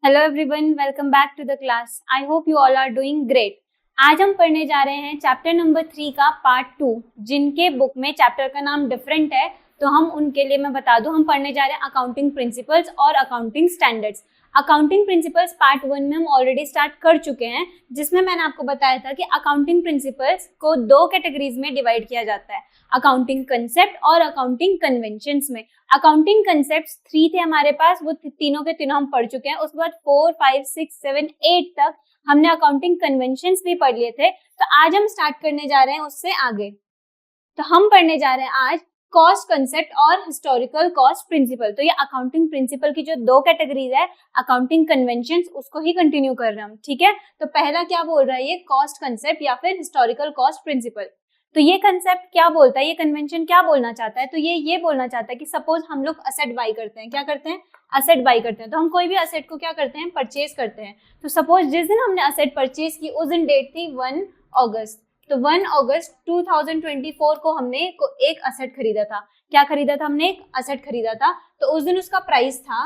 Hello everyone, welcome back to the class. I hope you all are doing great. आज हम पढ़ने जा रहे हैं चैप्टर नंबर 3 का पार्ट 2। जिनके बुक में चैप्टर का नाम डिफरेंट है तो हम उनके लिए मैं बता दूं, हम पढ़ने जा रहे हैं अकाउंटिंग प्रिंसिपल्स और accounting standards. Accounting principles part 1 में हम ऑलरेडी स्टार्ट कर चुके हैं, जिसमें मैंने आपको बताया था कि अकाउंटिंग प्रिंसिपल्स को दो कैटेगरीज में डिवाइड किया जाता है, अकाउंटिंग कंसेप्ट और अकाउंटिंग कन्वेंशंस में। अकाउंटिंग कंसेप्ट्स 3 थे हमारे पास, वो तीनों के तीनों हम पढ़ चुके हैं। उसके बाद 4, 5, 6, 7, 8 तक हमने अकाउंटिंग कन्वेंशंस भी पढ़ लिए थे। तो आज हम स्टार्ट करने जा रहे हैं उससे आगे। तो हम पढ़ने जा रहे हैं आज कॉस्ट कंसेप्ट और हिस्टोरिकल कॉस्ट प्रिंसिपल। तो ये अकाउंटिंग प्रिंसिपल की जो दो कैटेगरीज है, अकाउंटिंग कन्वेंशंस, उसको ही कंटिन्यू कर रहे हैं हम। ठीक है, तो पहला क्या बोल रहा है ये, कॉस्ट कंसेप्ट या फिर हिस्टोरिकल कॉस्ट प्रिंसिपल। तो ये कंसेप्ट क्या बोलता है, ये कन्वेंशन क्या बोलना चाहता है, तो ये बोलना चाहता है कि सपोज हम लोग असेट बाई करते हैं। क्या करते हैं? असेट बाई करते हैं। तो हम कोई भी असेट को क्या करते हैं? परचेज करते हैं। तो सपोज जिस दिन हमने असेट परचेज की उस दिन डेट थी 1 अगस्त। तो 1 अगस्त 2024 को हमने एक असेट खरीदा था। क्या खरीदा था? हमने एक असेट खरीदा था। तो उस दिन उसका प्राइस था,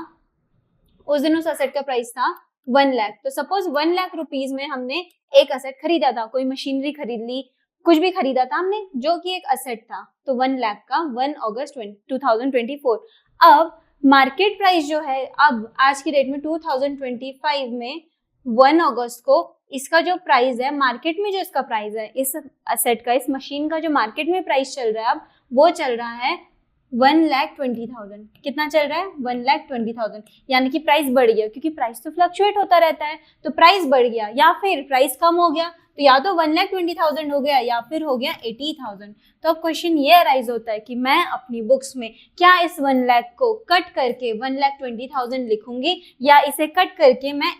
उस दिन उस असेट का प्राइस था 1 लाख। तो सपोज 1 लाख रुपीज में हमने एक असेट खरीदा था, कोई मशीनरी खरीद ली, कुछ भी खरीदा था हमने जो कि एक असेट था। तो 1 लाख का 1 अगस्त 2024। अब मार्केट प्राइस जो है, अब आज की डेट में 2025 में 1 अगस्त को इसका जो प्राइस है मार्केट में, जो इसका प्राइस है इस असेट का, इस मशीन का जो मार्केट में प्राइस चल रहा है अब, वो चल रहा है 1,20,000। कितना चल रहा है? 1,20,000। यानी कि प्राइस बढ़ गया, क्योंकि प्राइस तो फ्लक्चुएट होता रहता है। तो प्राइस बढ़ गया या फिर प्राइस कम हो गया, तो या तो 1,20,000 हो गया या फिर हो गया 80,000। तो अब क्वेश्चन ये अराइज होता है कि मैं अपनी बुक्स में क्या इस 1 लाख को कट करके 1,20,000 लिखूंगी, या इसे कट करके मैं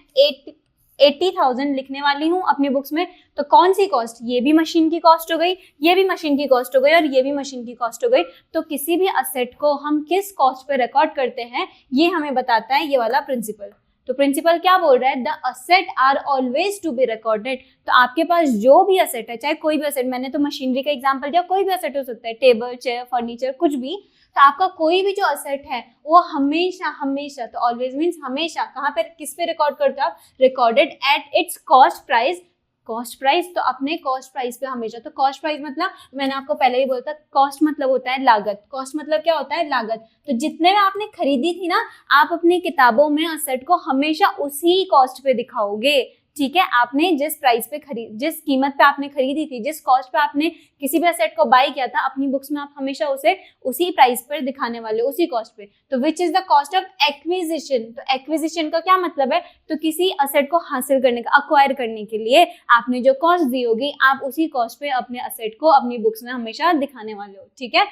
80,000 लिखने वाली हूँ अपनी बुक्स में। तो कौन सी कॉस्ट? ये भी मशीन की कॉस्ट हो गई, ये भी मशीन की कॉस्ट हो गई और ये भी मशीन की कॉस्ट हो गई। तो किसी भी असेट को हम किस कॉस्ट पे रिकॉर्ड करते हैं, ये हमें बताता है ये वाला प्रिंसिपल। तो प्रिंसिपल क्या बोल रहा है? The asset are always to be recorded. तो आपके पास जो भी असेट है, चाहे कोई भी असेट, मैंने तो मशीनरी का एग्जांपल दिया, कोई भी असेट हो सकता है, टेबल, चेयर, फर्नीचर, कुछ भी। तो आपका कोई भी जो असेट है वो हमेशा हमेशा, तो ऑलवेज मीन्स हमेशा, कहाँ पे, किस पे रिकॉर्ड करते हो आप? Recorded at its cost price. Cost price, तो अपने कॉस्ट प्राइस पे हमेशा। तो कॉस्ट प्राइस मतलब, मैंने आपको पहले ही बोला था, कॉस्ट मतलब होता है लागत। कॉस्ट मतलब क्या होता है? लागत। तो जितने में आपने खरीदी थी ना, आप अपनी किताबों में असेट को हमेशा उसी कॉस्ट पे दिखाओगे। ठीक है, आपने जिस प्राइस पे जिस कीमत पे आपने खरीदी थी, जिस कॉस्ट पे आपने किसी भी असेट को बाय किया था, अपनी बुक्स में आप हमेशा उसे उसी प्राइस पर दिखाने वाले, उसी कॉस्ट पे। तो which is the cost of acquisition. तो एक्विजिशन का क्या मतलब है? तो किसी असेट को हासिल करने का, अक्वायर करने के लिए आपने जो कॉस्ट दी होगी, आप उसी कॉस्ट पे अपने असेट को अपनी बुक्स में हमेशा दिखाने वाले हो। ठीक है,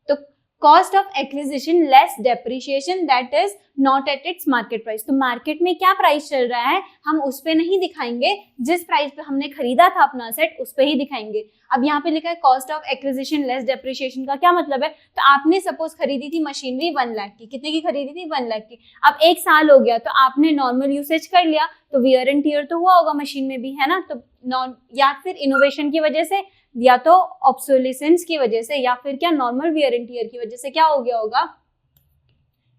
तो cost of acquisition less depreciation that is not at its market price. तो मार्केट में क्या प्राइस चल रहा है हम उस पे नहीं दिखाएंगे, जिस प्राइस पे हमने खरीदा था अपना असेट उस पे ही दिखाएंगे। अब यहाँ पे लिखा है cost of acquisition less depreciation का क्या मतलब है? तो आपने सपोज खरीदी थी मशीनरी 1 लाख की। कितने की खरीदी थी? 1 लाख की। अब 1 साल हो गया, तो आपने नॉर्मल यूसेज कर लिया, तो वियर एंड टियर तो हुआ होगा मशीन में भी, है ना। तो या फिर इनोवेशन की वजह से, या तो ऑब्सोलिसेंस की वजह से, या फिर क्या, नॉर्मल वियर एंड टियर की वजह से क्या हो गया होगा,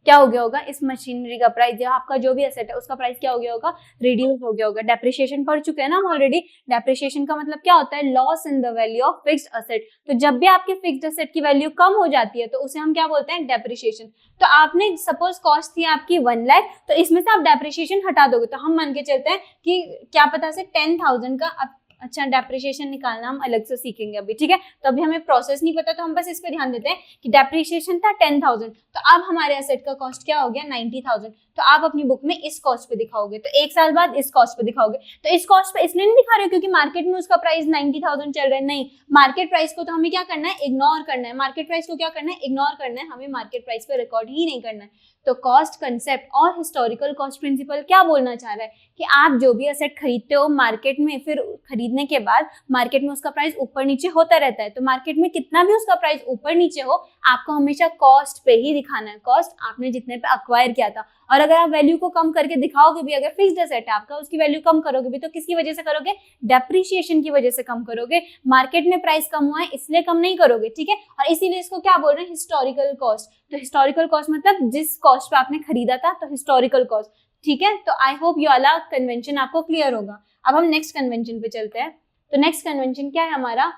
क्या हो गया होगा, इस मशीनरी का प्राइस या आपका जो भी एसेट है उसका प्राइस क्या हो गया होगा? रिड्यूस हो गया होगा। डेप्रिसिएशन पढ़ चुके हैं ना हम ऑलरेडी। डेप्रिसिएशन का मतलब क्या होता है? Loss in the value of fixed asset. तो जब भी आपके फिक्स्ड असेट की वैल्यू कम हो जाती है तो उसे हम क्या बोलते हैं? डेप्रिसिएशन। तो आपने सपोज कॉस्ट थी आपकी 1 लाख, तो इसमें से आप डेप्रिसिएशन हटा दोगे, तो हम मान के चलते हैं कि क्या पता से 10,000 का, अच्छा डेप्रिसिएशन निकालना हम अलग से सीखेंगे अभी। ठीक है, तो अभी हमें प्रोसेस नहीं पता, तो हम बस इस पे ध्यान देते हैं कि डेप्रिसिएशन था 10,000, तो अब हमारे एसेट का कॉस्ट क्या हो गया? 90,000। तो आप अपनी बुक में इस कॉस्ट पे दिखाओगे, तो 1 साल बाद इस कॉस्ट पे दिखाओगे। तो इस कॉस्ट पे इसलिए नहीं दिखा रहे हो क्योंकि मार्केट में उसका प्राइस 90,000 चल रहा है, नहीं। मार्केट प्राइस को तो हमें क्या करना है? इग्नोर करना है। मार्केट प्राइस को क्या करना है? इग्नोर करना है। हमें मार्केट प्राइस पे रिकॉर्ड ही नहीं करना है। तो कॉस्ट कंसेप्ट और हिस्टोरिकल कॉस्ट प्रिंसिपल क्या बोलना चाह रहा है कि आप जो भी असेट खरीदते हो मार्केट में, फिर खरीदने के बाद मार्केट में उसका प्राइस ऊपर नीचे होता रहता है। तो मार्केट में कितना भी उसका प्राइस ऊपर नीचे हो, आपको हमेशा कॉस्ट पे ही दिखाना है, कॉस्ट आपने जितने पे अक्वायर किया था। और अगर आप वैल्यू को कम करके दिखाओगे भी, अगर फिक्स्ड एसेट है आपका, उसकी वैल्यू कम करोगे भी, तो किसकी वजह से करोगे? डेप्रिसिएशन की वजह से कम करोगे। मार्केट में प्राइस कम हुआ है इसलिए कम नहीं करोगे। ठीक है, और इसीलिए इसको क्या बोल रहे हैं? Historical cost. तो हिस्टोरिकल कॉस्ट मतलब जिस कॉस्ट पे आपने खरीदा था, तो हिस्टोरिकल कॉस्ट। ठीक है, तो आई होप ये वाला कन्वेंशन आपको क्लियर होगा। अब हम नेक्स्ट कन्वेंशन पे चलते हैं। तो नेक्स्ट कन्वेंशन क्या है हमारा,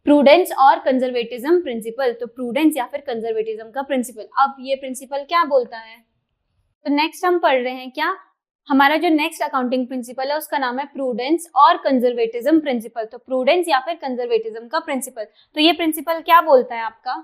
प्रूडेंस और कंजर्वेटिज्म प्रिंसिपल। तो प्रूडेंस या फिर कंजर्वेटिज्म का प्रिंसिपल, अब ये प्रिंसिपल क्या बोलता है। तो नेक्स्ट हम पढ़ रहे हैं क्या, हमारा जो नेक्स्ट अकाउंटिंग प्रिंसिपल है उसका नाम है प्रूडेंस और कंजर्वेटिज्म प्रिंसिपल। तो प्रूडेंस या फिर कंजर्वेटिज्म का प्रिंसिपल, तो ये प्रिंसिपल क्या बोलता है आपका।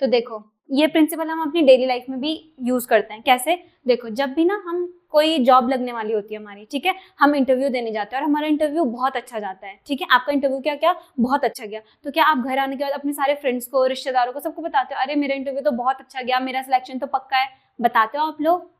तो देखो ये प्रिंसिपल हम अपनी डेली लाइफ में भी यूज करते हैं। कैसे, देखो जब भी ना हम कोई जॉब लगने वाली होती है हमारी, ठीक है, हम इंटरव्यू देने जाते हैं और हमारा इंटरव्यू बहुत अच्छा जाता है, ठीक है, आपका इंटरव्यू क्या बहुत अच्छा गया, तो क्या आप घर आने के बाद अपने सारे फ्रेंड्स को, रिश्तेदारों को, सबको बताते हो अरे मेरा इंटरव्यू तो बहुत अच्छा गया, मेरा सिलेक्शन तो पक्का है, बताते हो आप लोग?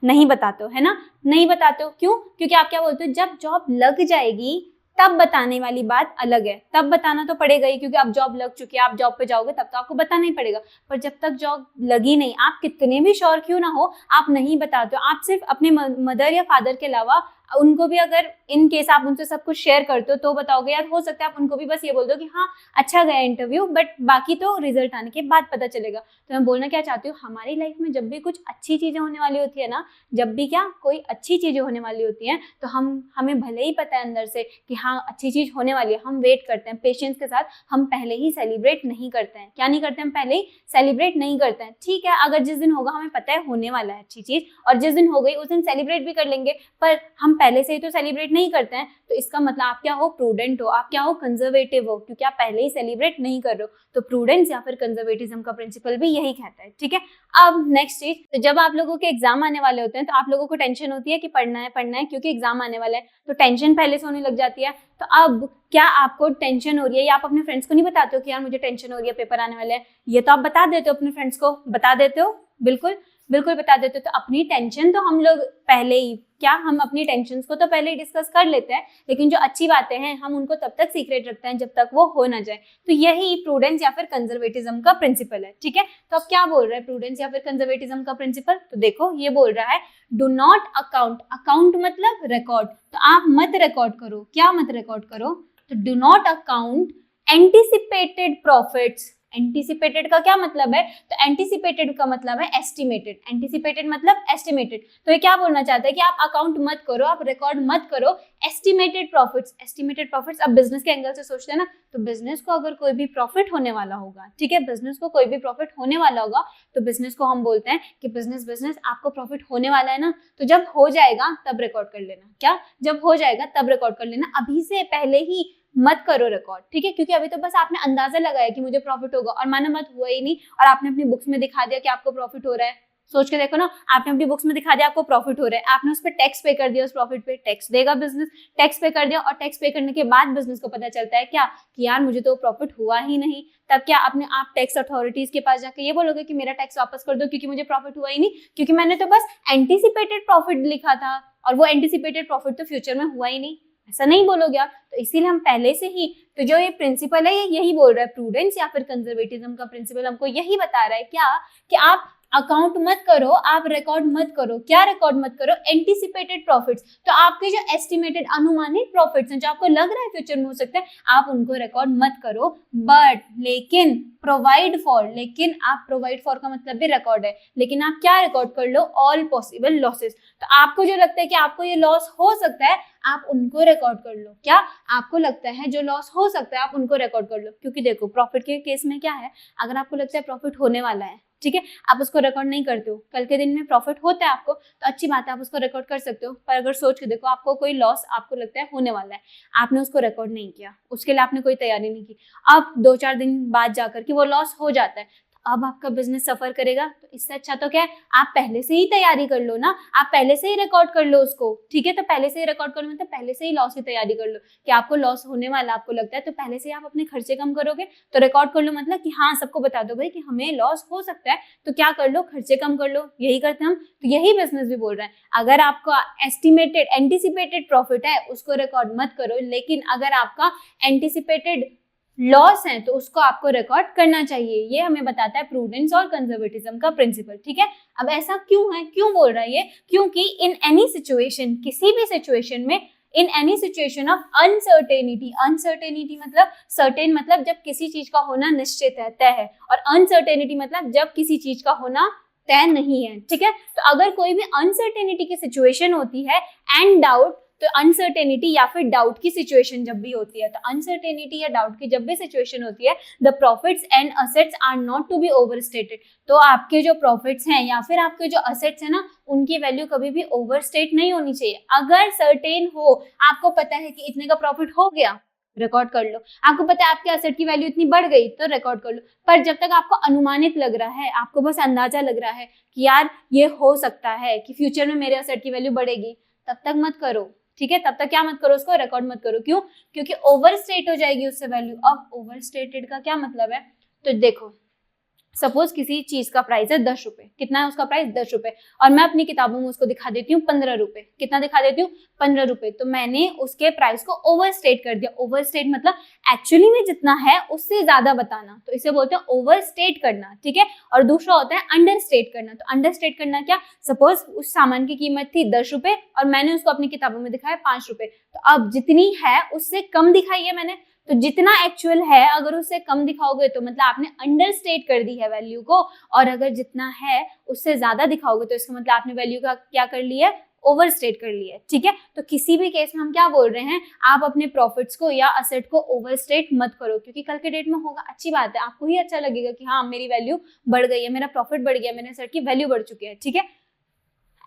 नहीं बताते हो, है ना, नहीं बताते हो। क्यों? क्योंकि आप क्या बोलते हो, जब जॉब लग जाएगी तब बताने वाली बात अलग है। तब बताना तो पड़ेगा ही, क्योंकि अब जॉब लग चुकी है, आप जॉब पे जाओगे तब तो आपको बताना ही पड़ेगा। पर जब तक जॉब लगी नहीं, आप कितने भी श्योर क्यों ना हो, आप नहीं बताते हो। आप सिर्फ अपने मदर या फादर के अलावा उनको भी अगर इन केस आप उनसे सब कुछ शेयर करते हो तो बताओगे, यार हो सकता है आप उनको भी बस ये बोल दो कि हाँ अच्छा गया इंटरव्यू, बट बाकी तो रिजल्ट आने के बाद पता चलेगा। तो मैं बोलना क्या चाहती हूँ, हमारी लाइफ में जब भी कुछ अच्छी चीजें होने वाली होती है ना, जब भी क्या कोई अच्छी चीजें होने वाली होती हैं, तो हमें भले ही पता है अंदर से कि हाँ अच्छी चीज होने वाली है, हम वेट करते हैं पेशेंस के साथ, हम पहले ही सेलिब्रेट नहीं करते हैं। क्या नहीं करते हैं, पहले ही सेलिब्रेट नहीं करते हैं। ठीक है, अगर जिस दिन होगा हमें पता है होने वाला है अच्छी चीज, और जिस दिन हो गई उस दिन सेलिब्रेट भी कर लेंगे, पर हम पहले से ही तो सेलिब्रेट नहीं करते हैं, तो इसका मतलब आप क्या हो, प्रूडेंट हो, आप क्या हो, कंजर्वेटिव हो, क्योंकि आप पहले ही सेलिब्रेट नहीं कर रहे हो। तो प्रूडेंस या फिर कंजर्वेटिज्म का प्रिंसिपल भी यही कहता है। ठीक है, अब नेक्स्ट चीज, तो जब आप लोगों के एग्जाम आने वाले होते हैं तो आप लोगों को टेंशन होती है कि पढ़ना है क्योंकि एग्जाम आने वाला है, तो टेंशन पहले से होने लग जाती है। तो अब क्या आपको टेंशन हो रही है, या आप अपने फ्रेंड्स को नहीं बताते हो कि यार मुझे टेंशन हो रही है, पेपर आने वाले हैं, ये तो आप बता देते हो अपने फ्रेंड्स को, बता देते हो, बिल्कुल बिल्कुल बता देते हो। तो अपनी टेंशन तो हम लोग पहले ही, क्या हम अपनी टेंशन को तो पहले ही डिस्कस कर लेते हैं, लेकिन जो अच्छी बातें हैं हम उनको तब तक सीक्रेट रखते हैं जब तक वो हो ना जाए। तो यही प्रूडेंस या फिर कंजर्वेटिज्म का प्रिंसिपल है। ठीक है, तो अब क्या बोल रहा है प्रूडेंस या फिर कंजर्वेटिज्म का प्रिंसिपल, तो देखो ये बोल रहा है डू नॉट अकाउंट, अकाउंट मतलब रिकॉर्ड, तो आप मत रिकॉर्ड करो, क्या मत रिकॉर्ड करो, तो do not account anticipated profits. Anticipated का क्या मतलब है, तो एंटिसिपेटेड का मतलब है एस्टिमेटेड, एंटिसिपेटेड मतलब एस्टिमेटेड। तो ये क्या बोलना चाहता है कि आप अकाउंट मत करो, आप रिकॉर्ड मत करो एस्टिमेटेड प्रॉफिट्स। एस्टिमेटेड प्रॉफिट्स, अब बिजनेस के एंगल से सोचते हैं ना, तो बिजनेस को अगर कोई भी प्रॉफिट होने वाला होगा, ठीक है, बिजनेस को कोई भी प्रॉफिट होने वाला होगा, तो बिजनेस को हम बोलते हैं कि बिजनेस आपको प्रॉफिट होने वाला है ना, तो जब हो जाएगा तब रिकॉर्ड कर लेना। क्या, जब हो जाएगा तब रिकॉर्ड कर लेना, अभी से पहले ही मत करो रिकॉर्ड। ठीक है, क्योंकि अभी तो बस आपने अंदाजा लगाया कि मुझे प्रॉफिट होगा, और माना मत हुआ ही नहीं, और आपने अपनी बुक्स में दिखा दिया कि आपको प्रॉफिट हो रहा है। सोच के देखो ना, आपने अपनी बुक्स में दिखा दिया आपको प्रॉफिट हो रहा है, आपने उस पर टैक्स पे कर दिया, उस प्रॉफिट पे टैक्स देगा बिजनेस, टैक्स पे कर दिया, और टैक्स पे करने के बाद बिजनेस को पता चलता है क्या कि यार मुझे तो प्रॉफिट हुआ ही नहीं, तब क्या आप टैक्स अथॉरिटीज के पास जाकर ये बोलोगे कि मेरा टैक्स वापस कर दो क्योंकि मुझे प्रॉफिट हुआ ही नहीं, क्योंकि मैंने तो बस एंटिसिपेटेड प्रॉफिट लिखा था, और वो एंटिसिपेटेड प्रॉफिट तो फ्यूचर में हुआ ही नहीं, ऐसा नहीं बोलोगे आप। तो इसीलिए हम पहले से ही, तो जो ये प्रिंसिपल है ये यही बोल रहा है, प्रूडेंस या फिर कंजर्वेटिज्म का प्रिंसिपल हमको यही बता रहा है क्या, कि आप अकाउंट मत करो, आप रिकॉर्ड मत करो। क्या रिकॉर्ड मत करो, एंटिसिपेटेड प्रॉफिट्स। तो आपके जो एस्टिमेटेड अनुमानित प्रॉफिट्स हैं, जो आपको लग रहा है फ्यूचर में हो सकता है, आप उनको रिकॉर्ड मत करो, बट लेकिन प्रोवाइड फॉर, लेकिन आप प्रोवाइड फॉर का मतलब भी रिकॉर्ड है, लेकिन आप क्या रिकॉर्ड कर लो, ऑल पॉसिबल लॉसेस। तो आपको जो लगता है कि आपको ये लॉस हो सकता है, आप उनको रिकॉर्ड कर लो। क्या आपको लगता है जो लॉस हो सकता है आप उनको रिकॉर्ड कर लो, क्योंकि देखो प्रॉफिट के केस में क्या है, अगर आपको लगता है प्रॉफिट होने वाला है, ठीक है, आप उसको रिकॉर्ड नहीं करते हो, कल के दिन में प्रॉफिट होता है आपको, तो अच्छी बात है आप उसको रिकॉर्ड कर सकते हो। पर अगर सोच के देखो आपको कोई लॉस आपको लगता है होने वाला है, आपने उसको रिकॉर्ड नहीं किया, उसके लिए आपने कोई तैयारी नहीं की, अब 2-4 दिन बाद जाकर कि वो लॉस हो जाता है, अब आपका बिजनेस सफर करेगा। तो इससे अच्छा तो क्या है, आप पहले से ही तैयारी कर लो ना, आप पहले से ही रिकॉर्ड कर लो उसको। ठीक है, तो पहले से ही रिकॉर्ड कर लो, मतलब पहले से ही लॉस की तैयारी कर लो कि आपको लॉस होने वाला आपको लगता है, तो पहले से ही आप अपने खर्चे कम करोगे, तो रिकॉर्ड कर लो, मतलब कि हाँ सबको बता दो भाई कि हमें लॉस हो सकता है, तो क्या कर लो, खर्चे कम कर लो। यही करते हैं हम, तो यही बिजनेस भी बोल रहा है, अगर आपका एस्टिमेटेड एंटिसिपेटेड प्रॉफिट है उसको रिकॉर्ड मत करो, लेकिन अगर आपका एंटिसिपेटेड लॉस है तो उसको आपको रिकॉर्ड करना चाहिए। ये हमें बताता है प्रूडेंस और कंजर्वेटिज्म का प्रिंसिपल। ठीक है, अब ऐसा क्यों है, क्यों बोल रहा है ये, क्योंकि इन एनी सिचुएशन, किसी भी सिचुएशन में, in any situation of uncertainty, uncertainty मतलब सर्टेन मतलब जब किसी चीज का होना निश्चित है, तय है, और अनसर्टेनिटी मतलब जब किसी चीज का होना तय नहीं है, ठीक है। तो अगर कोई भी अनसर्टेनिटी की सिचुएशन होती है एंड डाउट, तो अनसर्टेनिटी या फिर डाउट की सिचुएशन जब भी होती है, तो अनसर्टेनिटी या डाउट की जब भी सिचुएशन होती है, the profits and assets are not to be overstated. तो आपके जो प्रॉफिट्स हैं या फिर आपके जो असेट्स हैं ना, उनकी वैल्यू कभी भी ओवरस्टेट नहीं होनी चाहिए। अगर सर्टेन हो, आपको पता है कि इतने का प्रॉफिट हो गया, रिकॉर्ड कर लो। आपको पता है आपके असेट की वैल्यू इतनी बढ़ गई, तो रिकॉर्ड कर लो। पर जब तक आपको अनुमानित लग रहा है, आपको बस अंदाजा लग रहा है कि यार ये हो सकता है कि फ्यूचर में मेरे असेट की वैल्यू बढ़ेगी, तब तक मत करो, ठीक है। तब तक क्या मत करो, उसको रिकॉर्ड मत करो। क्यों? क्योंकि ओवरस्टेट हो जाएगी उससे वैल्यू। अब ओवरस्टेटेड का क्या मतलब है, तो देखो सपोज किसी चीज का प्राइस है 10 रुपए, कितना है उसका प्राइस 10 रुपए, और मैं अपनी किताबों में उसको दिखा देती हूँ 15 रुपए। कितना दिखा देती हूँ? 15 रुपए। तो मैंने उसके प्राइस को ओवरस्टेट कर दिया। ओवरस्टेट मतलब एक्चुअली में जितना है उससे ज्यादा बताना, तो इसे बोलते हैं ओवरस्टेट करना, ठीक है। और दूसरा होता है अंडरस्टेट करना। तो अंडरस्टेट करना क्या, सपोज उस सामान की कीमत थी 10 रुपए और मैंने उसको अपनी किताबों में दिखाया 5 रुपए, तो अब जितनी है उससे कम दिखाई है मैंने। तो जितना एक्चुअल है अगर उससे कम दिखाओगे तो मतलब आपने अंडरस्टेट कर दी है वैल्यू को, और अगर जितना है उससे ज्यादा दिखाओगे तो इसका मतलब आपने वैल्यू का क्या कर लिया है, ओवरस्टेट कर लिया है, ठीक है। तो किसी भी केस में हम क्या बोल रहे हैं, आप अपने प्रॉफिट्स को या असेट को ओवरस्टेट मत करो, क्योंकि कल के डेट में होगा, अच्छी बात है, आपको ही अच्छा लगेगा कि हाँ मेरी वैल्यू बढ़ गई है, मेरा प्रॉफिट बढ़ गया, मेरे असेट की वैल्यू बढ़ चुकी है, ठीक है।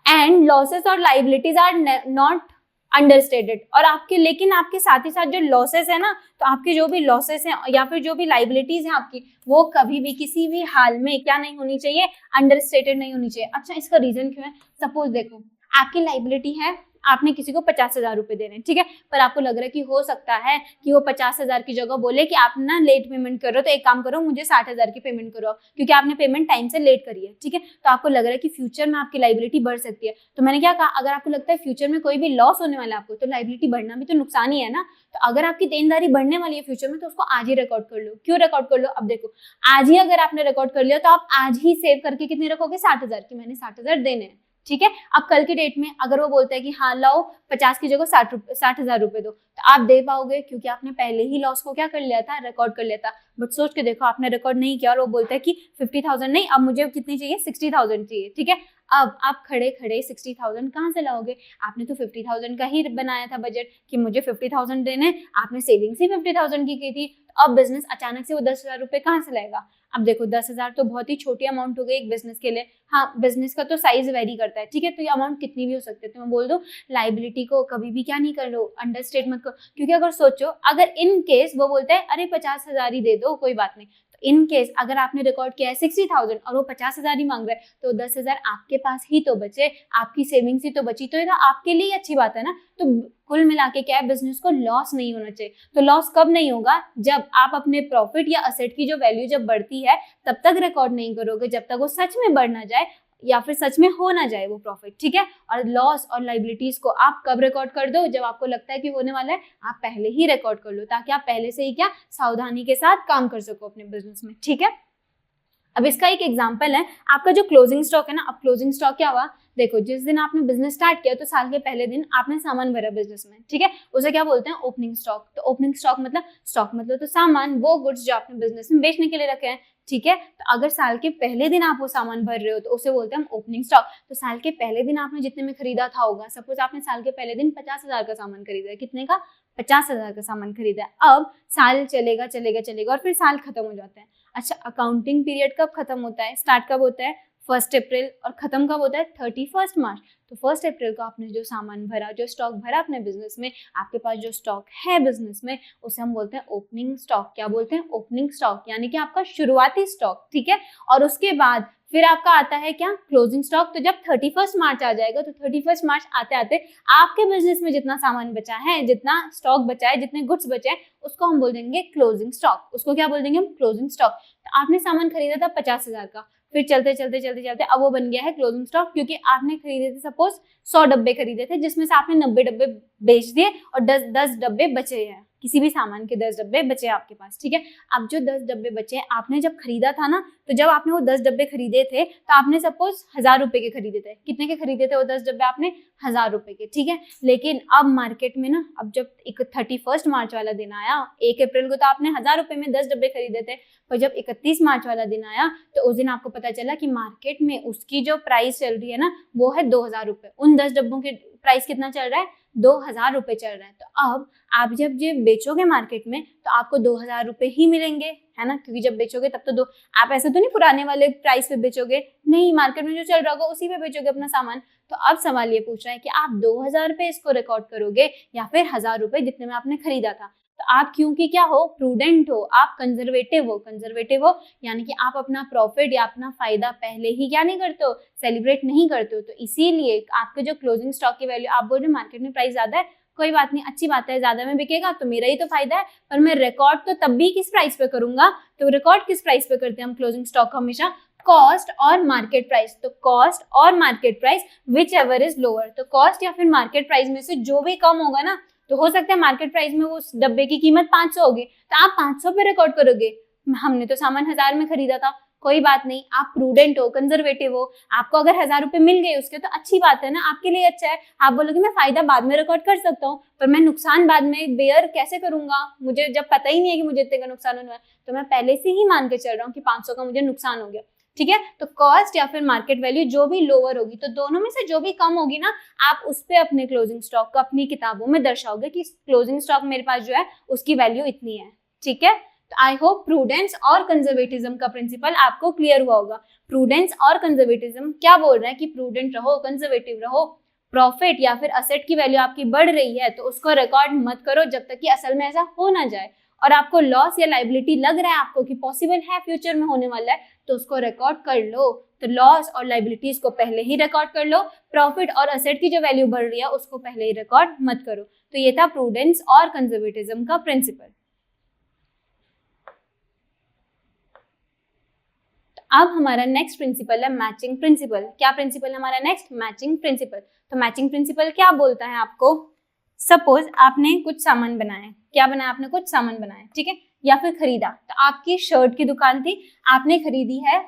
एंड लॉसेस और लाइबिलिटीज आर नॉट अंडरस्टेटेड। और आपके लेकिन आपके साथ ही साथ जो लॉसेस है ना, तो आपके जो भी लॉसेस हैं या फिर जो भी लाइबिलिटीज हैं आपकी, वो कभी भी किसी भी हाल में क्या नहीं होनी चाहिए, अंडरस्टेटेड नहीं होनी चाहिए। अच्छा, इसका रीजन क्यों है? सपोज देखो आपकी लाइबिलिटी है, आपने किसी को 50,000 रुपए देने, ठीक है, पर आपको लग रहा है कि हो सकता है कि वो 50,000 की जगह बोले कि आप ना लेट पेमेंट करो, तो एक काम करो मुझे 60,000 की पेमेंट करो, क्योंकि आपने पेमेंट टाइम से लेट करी है, ठीक है। तो आपको लग रहा है कि फ्यूचर में आपकी लाइबिलिटी बढ़ सकती है। तो मैंने क्या कहा, अगर आपको लगता है फ्यूचर में कोई भी लॉस होने वाला है आपको, तो लाइबिलिटी बढ़ना भी तो नुकसान ही है ना। तो अगर आपकी देनदारी बढ़ने वाली है फ्यूचर में, तो उसको आज ही रिकॉर्ड कर लो। क्यों रिकॉर्ड कर लो? अब देखो आज ही अगर आपने रिकॉर्ड कर लिया तो आप आज ही सेव करके कितने रखोगे, 60,000 की, मैंने 60,000 देने हैं, ठीक है। अब कल के डेट में अगर वो बोलता है कि हाँ लाओ 50 की जगह 60,000 रुपए दो, तो आप दे पाओगे, क्योंकि आपने पहले ही लॉस को क्या कर लिया था, रिकॉर्ड कर लिया था। बट सोच के देखो आपने रिकॉर्ड नहीं किया और वो बोलता है कि 50,000 नहीं, अब मुझे कितनी चाहिए, 60,000 चाहिए, ठीक है। अब आप खड़े खड़े 60,000 कहाँ से लाओगे? आपने तो 50,000 का ही बनाया था बजट कि मुझे 50,000 देने, आपने सेविंग्स ही 50,000 की थी। तो अब बिजनेस अचानक से वो 10,000 रुपए कहाँ से लाएगा? अब देखो 10,000 तो बहुत ही छोटी अमाउंट हो गई एक बिजनेस के लिए। हाँ, बिजनेस का तो साइज वेरी करता है, ठीक है, तो ये अमाउंट कितनी भी हो सकती है। तो मैं बोल दूं लाइबिलिटी को कभी भी क्या नहीं कर लो, अंडरस्टेट मत करो। क्योंकि अगर सोचो, अगर इन केस वो बोलता है अरे 50,000 ही दे दो कोई बात नहीं, तो इन केस अगर आपने रिकॉर्ड किया है 60,000 और वो 50,000 ही मांग रहा है, तो 10,000 आपके पास ही तो बचे, आपकी सेविंग्स ही तो बची, तो ये तो आपके लिए अच्छी बात है ना। तो कुल मिला के क्या है, बिजनेस को लॉस नहीं होना चाहिए। तो लॉस कब नहीं होगा, जब आप अपने प्रॉफिट या असेट की जो वैल्यू जब बढ़ती है तब तक रिकॉर्ड नहीं करोगे, जब तक वो सच में बढ़ ना जाए या फिर सच में हो ना जाए वो प्रॉफिट, ठीक है। और लॉस और लाइबिलिटीज को आप कब रिकॉर्ड कर दो, जब आपको लगता है कि होने वाला है, आप पहले ही रिकॉर्ड कर लो, ताकि आप पहले से ही क्या सावधानी के साथ काम कर सको अपने बिजनेस में, ठीक है। अब इसका एक एग्जांपल है, आपका जो क्लोजिंग स्टॉक है ना। अब क्लोजिंग स्टॉक क्या हुआ, देखो जिस दिन आपने बिजनेस स्टार्ट किया तो साल के पहले दिन आपने सामान भरा बिजनेस में, ठीक है, उसे क्या बोलते हैं, ओपनिंग स्टॉक। तो ओपनिंग स्टॉक मतलब, स्टॉक मतलब तो सामान, वो गुड्स जो आपने बिजनेस में बेचने के लिए रखे हैं, ठीक है। तो अगर साल के पहले दिन आप वो सामान भर रहे हो तो उसे बोलते हैं हम ओपनिंग स्टॉक। तो साल के पहले दिन आपने जितने में खरीदा था होगा, सपोज आपने साल के पहले दिन 50,000 का सामान खरीदा है, कितने का, 50,000 का सामान खरीदा है। अब साल चलेगा चलेगा चलेगा और फिर साल खत्म हो जाता है। अच्छा, अकाउंटिंग पीरियड कब खत्म होता है, स्टार्ट कब होता है, 1 अप्रैल, और खत्म कब होता है, 31 मार्च। तो 1 अप्रैल को आपने जो सामान भरा, जो स्टॉक भरा अपने बिजनेस में, आपके पास जो स्टॉक है बिजनेस में, उसे हम बोलते हैं ओपनिंग स्टॉक। क्या बोलते हैं, ओपनिंग स्टॉक, यानी कि आपका शुरुआती स्टॉक, ठीक है। और उसके बाद फिर आपका आता है क्या, क्लोजिंग स्टॉक। तो जब 31 मार्च आ जाएगा, तो 31 मार्च आते आते आपके बिजनेस में जितना सामान बचा है, जितना स्टॉक बचा है, जितने गुड्स बचे हैं, उसको हम बोल देंगे क्लोजिंग स्टॉक। उसको क्या बोल देंगे हम, क्लोजिंग स्टॉक। तो आपने सामान खरीदा था 50,000 का, फिर चलते चलते चलते चलते अब वो बन गया है क्लोजिंग स्टॉक, क्योंकि आपने खरीदे थे सपोज 100 डब्बे खरीदे थे, जिसमें से आपने 90 डब्बे बेच दिए और 10 डब्बे बचे हैं। किसी भी सामान के 10 डब्बे बचे आपके पास, ठीक है। अब जो 10 डब्बे बचे आपने जब खरीदा था ना, तो जब आपने वो 10 डब्बे खरीदे थे तो आपने सपोज 1000 रुपए के खरीदे थे। कितने के खरीदे थे वो 10 डब्बे आपने? 1000 रुपए के, ठीक है। लेकिन अब मार्केट में ना, अब जब 31 मार्च वाला दिन आया, 1 अप्रैल को तो आपने 1000 रुपए में 10 डब्बे खरीदे थे, पर जब 31 मार्च वाला दिन आया तो उस दिन आपको पता चला कि मार्केट में उसकी जो प्राइस चल रही है ना वो है 2000 रुपए। उन 10 डब्बों के प्राइस कितना चल रहा है? 2000 रुपए चल रहा है। तो अब आप जब ये बेचोगे मार्केट में तो आपको 2000 रुपए ही मिलेंगे, है ना, क्योंकि जब बेचोगे तब तो आप ऐसे तो नहीं पुराने वाले प्राइस पे बेचोगे, नहीं, मार्केट में जो चल रहा होगा उसी पे बेचोगे अपना सामान। तो अब सवाल ये पूछ रहा है कि आप 2000 पे इसको रिकॉर्ड करोगे या फिर 1000 रुपए जितने में आपने खरीदा था। तो आप क्योंकि क्या हो, प्रूडेंट हो, आप कंजर्वेटिव हो यानी कि आप अपना प्रॉफिट या अपना फायदा पहले ही क्या नहीं करते हो, सेलिब्रेट नहीं करते हो। तो इसीलिए आपके जो क्लोजिंग स्टॉक की वैल्यू, आप बोल रहे मार्केट में प्राइस ज्यादा है, कोई बात नहीं, अच्छी बात है, ज्यादा में बिकेगा तो मेरा ही तो फायदा है, पर मैं रिकॉर्ड तो तब भी किस प्राइस पे करूंगा? तो रिकॉर्ड किस प्राइस पे करते हैं हम क्लोजिंग स्टॉक को? हमेशा कॉस्ट और मार्केट प्राइस। तो कॉस्ट और market price which ever is lower, तो कॉस्ट या फिर मार्केट प्राइस में से जो भी कम होगा ना, तो हो सकता है मार्केट प्राइस में वो उस डब्बे की कीमत 500 होगी तो आप 500 पे रिकॉर्ड करोगे। हमने तो सामान 1000 में खरीदा था, कोई बात नहीं, आप प्रूडेंट हो, कंजर्वेटिव हो, आपको अगर 1000 रुपए मिल गए उसके तो अच्छी बात है ना, आपके लिए अच्छा है। आप बोलोगे मैं फायदा बाद में रिकॉर्ड कर सकता हूँ, पर मैं नुकसान बाद में बेयर कैसे करूंगा? मुझे जब पता ही नहीं है कि मुझे इतने का नुकसान होना है, तो मैं पहले से ही मान के चल रहा हूँ कि 500 का मुझे नुकसान हो गया, ठीक है। तो कॉस्ट या फिर मार्केट वैल्यू जो भी लोअर होगी, तो दोनों में से जो भी कम होगी ना, आप उस पे अपने क्लोजिंग स्टॉक को अपनी किताबों में दर्शाओगे कि क्लोजिंग स्टॉक मेरे पास जो है उसकी वैल्यू इतनी है, ठीक है। तो आई होप प्रूडेंस और कंजर्वेटिज्म का प्रिंसिपल आपको क्लियर हुआ होगा। प्रूडेंस और कंजर्वेटिज्म क्या बोल रहे हैं कि प्रूडेंट रहो, कंजर्वेटिव रहो, प्रॉफिट या फिर असेट की वैल्यू आपकी बढ़ रही है तो उसको रिकॉर्ड मत करो जब तक कि असल में ऐसा हो ना जाए, और आपको लॉस या लाइबिलिटी लग रहा है आपको कि पॉसिबल है फ्यूचर में होने वाला है, तो उसको रिकॉर्ड कर लो। तो लॉस और लाइबिलिटीज को पहले ही रिकॉर्ड कर लो, प्रॉफिट और असेट की जो वैल्यू बढ़ रही है उसको पहले ही रिकॉर्ड मत करो। तो ये था प्रूडेंस और कंजर्वेटिज्म का प्रिंसिपल। अब हमारा नेक्स्ट प्रिंसिपल है मैचिंग प्रिंसिपल। क्या प्रिंसिपल है हमारा नेक्स्ट? Matching principal. तो मैचिंग प्रिंसिपल क्या बोलता है आपको? सपोज आपने कुछ सामान बनाया, क्या बनाया आपने? कुछ सामान बनाया, ठीक है, या फिर खरीदा। तो आपकी शर्ट की दुकान थी, आपने खरीदी है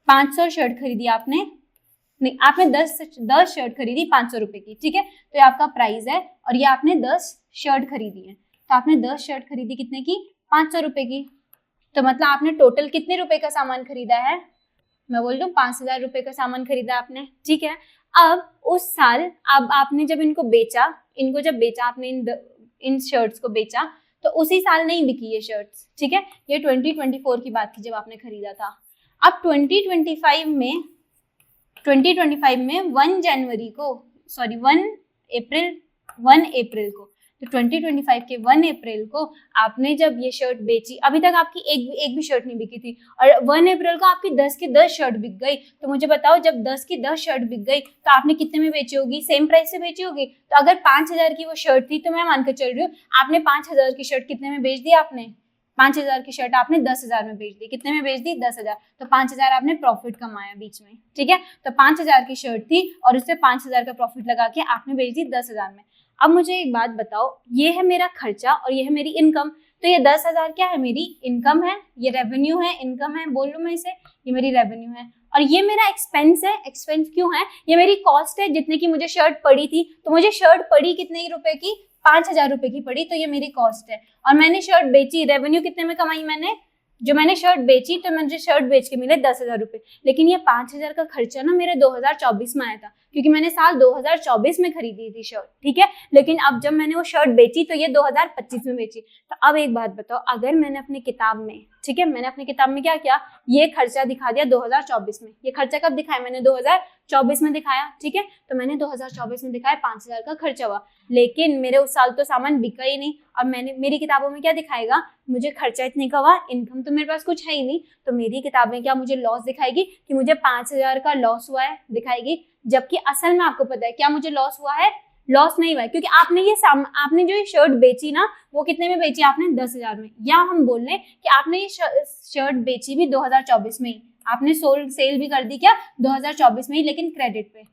500 शर्ट खरीदी आपने, नहीं, आपने 10 शर्ट खरीदी 500 रुपए की, ठीक है। तो ये आपका प्राइस है और ये आपने 10 शर्ट खरीदी है। तो आपने 10 शर्ट खरीदी कितने की? 500 रुपए की। तो मतलब आपने टोटल कितने रुपए का सामान खरीदा है? मैं बोल दूं 5000 रुपए का सामान खरीदा आपने, ठीक है। अब उस साल अब आपने जब इनको बेचा, इनको जब बेचा आपने इन शर्ट्स को बेचा, तो उसी साल नहीं बिकी ये शर्ट्स, ठीक है। ये 2024 की बात थी जब आपने खरीदा था। अब 2025 में 1 अप्रैल को, तो 2025 के 1 अप्रैल को आपने जब ये शर्ट बेची, अभी तक आपकी एक भी शर्ट नहीं बिकी थी, और 1 अप्रैल को आपकी 10 की 10 शर्ट बिक गई। तो मुझे बताओ जब 10 की 10 शर्ट बिक गई तो आपने कितने में बेची होगी? सेम प्राइस से बेची होगी। तो अगर 5000 की वो शर्ट थी तो मैं मान के चल रही हूँ आपने 5000 की शर्ट कितने में बेच दी? आपने 5000 की शर्ट आपने 10,000 में बेच दी। कितने में बेच दी? 10,000। तो 5000 आपने प्रॉफिट कमाया बीच में, ठीक है। तो 5000 की शर्ट थी और उससे 5000 का प्रॉफिट लगा के आपने बेच दी 10,000 में। अब मुझे एक बात बताओ, ये है मेरा खर्चा और ये है मेरी इनकम। तो ये 10,000 क्या है? मेरी इनकम है, ये रेवेन्यू है, इनकम है, बोल लूं मैं इसे, ये मेरी रेवेन्यू है। और ये मेरा एक्सपेंस है। एक्सपेंस क्यों है? ये मेरी कॉस्ट है, जितने की मुझे शर्ट पड़ी थी। तो मुझे शर्ट पड़ी कितने ही रुपए की? 5000 रुपए की पड़ी, तो ये मेरी कॉस्ट है। और मैंने शर्ट बेची, रेवेन्यू कितने में कमाई मैंने? जो मैंने शर्ट बेची तो मुझे शर्ट बेच के मिले 10,000 रुपए। लेकिन ये 5000 का खर्चा ना मेरे 2024 में आया था, क्योंकि मैंने साल 2024 में खरीदी थी शर्ट, ठीक है। लेकिन अब जब मैंने वो शर्ट बेची तो ये 2025 में बेची। तो अब एक बात बताओ, अगर मैंने अपनी किताब में, ठीक है, मैंने अपनी किताब में क्या किया? ये खर्चा दिखा दिया 2024 में। ये खर्चा कब दिखाया मैंने? 2024 में दिखाया, ठीक है। तो मैंने 2024 में दिखाया 5000 का खर्चा हुआ, लेकिन मेरे उस साल तो सामान बिका ही नहीं। और मेरी किताबों में क्या दिखाएगा? मुझे खर्चा इतने का हुआ, इनकम तो मेरे पास कुछ है ही नहीं। तो मेरी किताबें क्या मुझे लॉस दिखाएगी कि मुझे 5000 का लॉस हुआ है? दिखाएगी। जबकि असल में आपको पता है क्या मुझे लॉस हुआ है? लॉस नहीं हुआ है, क्योंकि आपने जो ये शर्ट बेची ना, वो कितने में बेची? आपने 10,000 में। या हम बोल रहे कि आपने ये शर्ट बेची भी 2024 में ही, आपने सेल भी कर दी क्या? 2024 में ही, लेकिन क्रेडिट पे,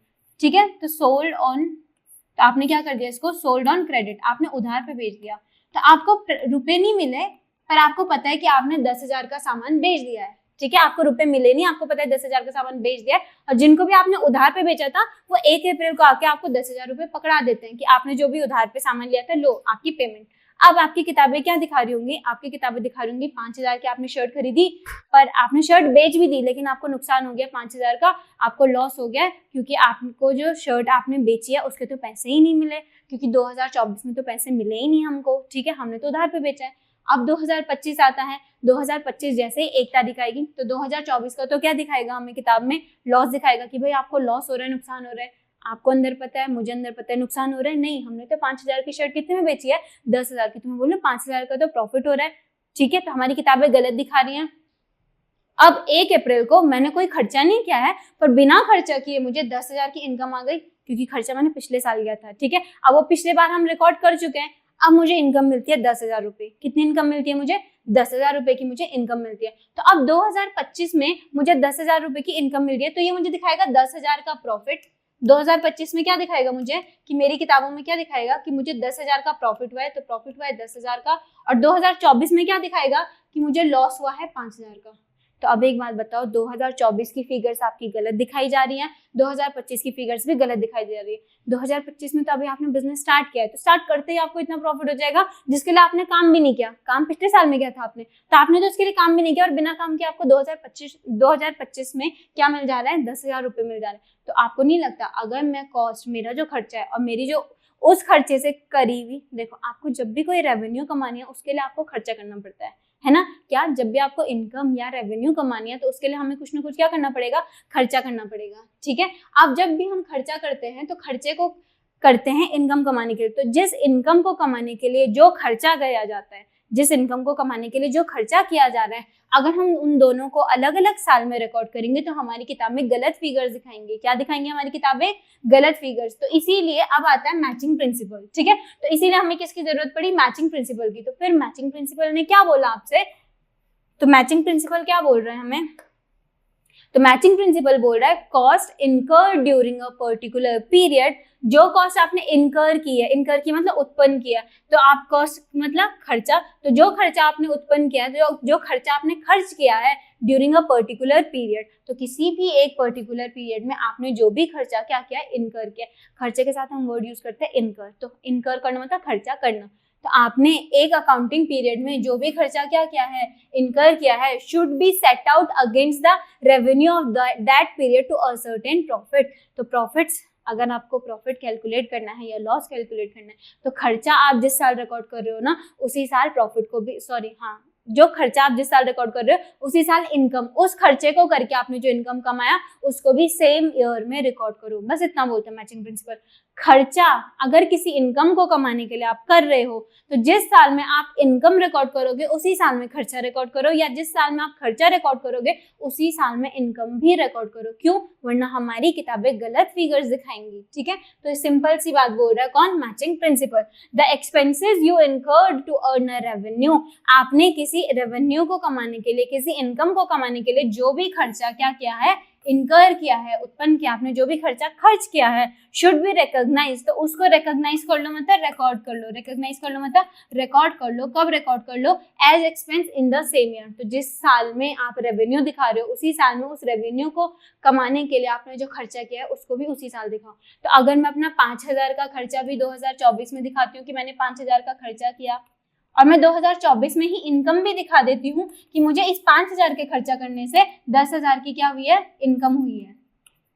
ठीक है। तो सोल्ड ऑन, तो आपने क्या कर दिया इसको? सोल्ड ऑन क्रेडिट, आपने उधार पे बेच दिया। तो आपको रुपए नहीं मिले, पर आपको पता है कि आपने 10,000 का सामान बेच दिया है, ठीक है, आपको रुपए मिले नहीं, आपको पता है 10,000 का सामान बेच दिया है, और जिनको भी आपने उधार पे बेचा था वो 1 अप्रैल को आके आपको 10,000 रुपए पकड़ा देते हैं कि आपने जो भी उधार पे सामान लिया था, लो आपकी पेमेंट। अब आपकी किताबें क्या दिखा रही होंगी, आपकी किताबें दिखा रही होंगी 5,000 की आपने शर्ट खरीदी, पर आपने शर्ट बेच भी दी, लेकिन आपको नुकसान हो गया 5,000 का, आपको लॉस हो गया, क्योंकि आपको जो शर्ट आपने बेची है उसके तो पैसे ही नहीं मिले, क्योंकि 2024 में तो पैसे मिले ही नहीं हमको, ठीक है, हमने तो उधार पे बेचा है। अब 2025 आता है, 2025 जैसे ही 1 तारीख आएगी तो 2024 का तो क्या दिखाएगा हमें किताब में, लॉस दिखाएगा कि भाई आपको लॉस हो रहा है, नुकसान हो रहा है। आपको अंदर पता है, मुझे अंदर पता है नुकसान हो रहा है, नहीं हमने तो 5,000 की शर्ट कितने में बेची है, 10,000 की, तुम्हें बोलो 5,000 का तो प्रॉफिट हो रहा है, ठीक है, तो हमारी किताबें गलत दिखा रही हैं। अब 1 अप्रैल को मैंने कोई खर्चा नहीं किया है, पर बिना खर्चा किए मुझे 10,000 की इनकम आ गई, क्योंकि खर्चा मैंने पिछले साल किया था, ठीक है, अब वो पिछले बार हम रिकॉर्ड कर चुके हैं। अब मुझे इनकम मिलती है 10,000 रुपए, कितनी इनकम मिलती है मुझे, 10,000 रुपए की मुझे इनकम मिलती है। तो अब 2025 में मुझे 10,000 रुपए की इनकम मिल रही है, तो ये मुझे दिखाएगा 10,000 का प्रॉफिट। 2025 में क्या दिखाएगा मुझे, कि मेरी किताबों में क्या दिखाएगा कि मुझे 10,000 का प्रॉफिट हुआ है, तो प्रॉफिट हुआ है 10,000 का। और 2024 में क्या दिखाएगा कि मुझे लॉस हुआ है 5,000 का। तो अब एक बात बताओ, 2024 की फिगर्स आपकी गलत दिखाई जा रही हैं, 2025 की फिगर्स भी गलत दिखाई जा रही है। 2025 में तो अभी आपने बिजनेस स्टार्ट किया है, तो स्टार्ट करते ही आपको इतना प्रॉफिट हो जाएगा जिसके लिए आपने काम भी नहीं किया, काम पिछले साल में किया था आपने, तो आपने तो उसके लिए काम भी नहीं किया, और बिना काम के आपको 2025 में क्या मिल जा रहा है, 10,000 रुपए मिल जा रहे हैं। तो आपको नहीं लगता अगर मैं कॉस्ट, मेरा जो खर्चा है और मेरी जो उस खर्चे से करीबी, देखो आपको जब भी कोई रेवेन्यू कमानी है उसके लिए आपको खर्चा करना पड़ता है ना, क्या जब भी आपको इनकम या रेवेन्यू कमानी है तो उसके लिए हमें कुछ ना कुछ क्या करना पड़ेगा, खर्चा करना पड़ेगा, ठीक है। अब जब भी हम खर्चा करते हैं तो खर्चे को करते हैं इनकम कमाने के लिए, तो जिस इनकम को कमाने के लिए जो खर्चा किया जाता है, जिस इनकम को कमाने के लिए जो खर्चा किया जा रहा है, अगर हम उन दोनों को अलग अलग साल में रिकॉर्ड करेंगे तो हमारी किताब में गलत फिगर्स दिखाएंगे। क्या दिखाएंगे हमारी किताबें, गलत फिगर्स। तो इसीलिए अब आता है मैचिंग प्रिंसिपल, ठीक है, तो इसीलिए हमें किसकी जरूरत पड़ी, मैचिंग प्रिंसिपल की। तो फिर मैचिंग प्रिंसिपल ने क्या बोला आपसे, तो मैचिंग प्रिंसिपल क्या बोल रहे हैं हमें, तो मैचिंग प्रिंसिपल बोल रहा है cost incur during a particular period, जो कॉस्ट आपने इनकर की है, इनकर की मतलब उत्पन्न किया, तो आप कॉस्ट मतलब खर्चा, तो जो खर्चा आपने उत्पन्न किया है, जो खर्चा आपने खर्च किया है ड्यूरिंग अ पर्टिकुलर पीरियड, तो किसी भी एक पर्टिकुलर पीरियड में आपने जो भी खर्चा क्या किया, इनकर किया। खर्चे के साथ हम वर्ड यूज करते हैं इनकर, तो इनकर करना मतलब खर्चा करना। तो आपने एक अकाउंटिंग पीरियड में जो भी खर्चा क्या किया है, इनकर किया है, should be set out against the revenue of that period to a certain profit. तो प्रॉफिट्स, अगर आपको प्रॉफिट कैलकुलेट करना है या लॉस कैलकुलेट करना है, तो खर्चा आप जिस साल रिकॉर्ड कर रहे हो ना, उसी साल प्रॉफिट को भी, जो खर्चा आप जिस साल रिकॉर्ड कर रहे हो उसी साल इनकम, उस खर्चे को करके आपने जो इनकम कमाया उसको भी सेम ईयर में रिकॉर्ड करो। बस इतना बोलते हैं मैचिंग प्रिंसिपल। खर्चा अगर किसी इनकम को कमाने के लिए आप कर रहे हो, तो जिस साल में आप इनकम रिकॉर्ड करोगे उसी साल में खर्चा रिकॉर्ड करो, या जिस साल में आप खर्चा रिकॉर्ड करोगे उसी साल में इनकम भी रिकॉर्ड करो। क्यों, वरना हमारी किताबें गलत फिगर्स दिखाएंगी, ठीक है। तो सिंपल सी बात बोल रहा है कौन, matching principle. The expenses you incurred to earn a revenue, आपने किसी रेवेन्यू को कमाने के लिए, किसी इनकम को कमाने के लिए जो भी खर्चा क्या किया है, इनकर किया है, उत्पन्न किया, आपने जो भी खर्चा खर्च किया है, शुड बी रिकॉग्नाइज, तो उसको रिकॉग्नाइज कर लो मतलब रिकॉर्ड कर लो, रिकॉग्नाइज कर लो मतलब रिकॉर्ड कर लो। कब रिकॉर्ड कर लो, as expense in the same year, तो जिस साल में आप रेवेन्यू दिखा रहे हो उसी साल में उस रेवेन्यू को कमाने के लिए आपने जो खर्चा किया है उसको भी उसी साल दिखाओ। तो अगर मैं अपना 5,000 का खर्चा भी 2024 में दिखाती हूँ कि मैंने 5,000 का खर्चा किया, और मैं 2024 में ही इनकम भी दिखा देती हूँ कि मुझे इस 5,000 के खर्चा करने से 10,000 की क्या हुई है, इनकम हुई है,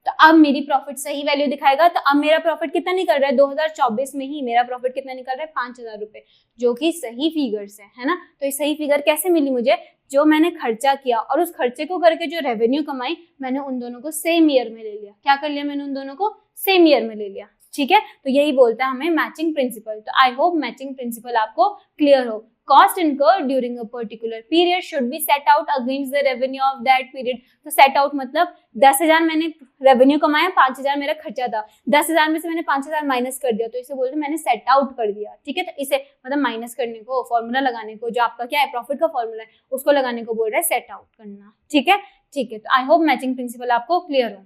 तो अब मेरी प्रॉफिट सही वैल्यू दिखाएगा। तो अब मेरा प्रॉफिट कितना निकल रहा है, 2024 में ही मेरा प्रॉफिट कितना निकल रहा है, 5,000 रुपए, जो कि सही फिगर्स है ना। तो ये सही फिगर कैसे मिली मुझे, जो मैंने खर्चा किया और उस खर्चे को करके जो रेवेन्यू कमाई, मैंने उन दोनों को सेम ईयर में ले लिया। क्या कर लिया, मैंने उन दोनों को सेम ईयर में ले लिया, ठीक है। तो यही बोलता है हमें मैचिंग प्रिंसिपल। तो आई होप मैचिंग प्रिंसिपल आपको क्लियर हो। Cost incurred during a particular period should be set out against the revenue of that period. तो set out मतलब 10,000 मैंने रेवेन्यू कमाया, 5,000 मेरा खर्चा था, 10,000 में से मैंने 5,000 माइनस कर दिया, तो इसे बोलते हैं मैंने सेट आउट कर दिया, ठीक है। तो इसे मतलब माइनस करने को, फॉर्मूला लगाने को, जो आपका क्या है प्रॉफिट का फॉर्मूला है उसको लगाने को बोल रहा है सेट आउट करना, ठीक है। ठीक है, तो आई होप मैचिंग प्रिंसिपल आपको क्लियर हो।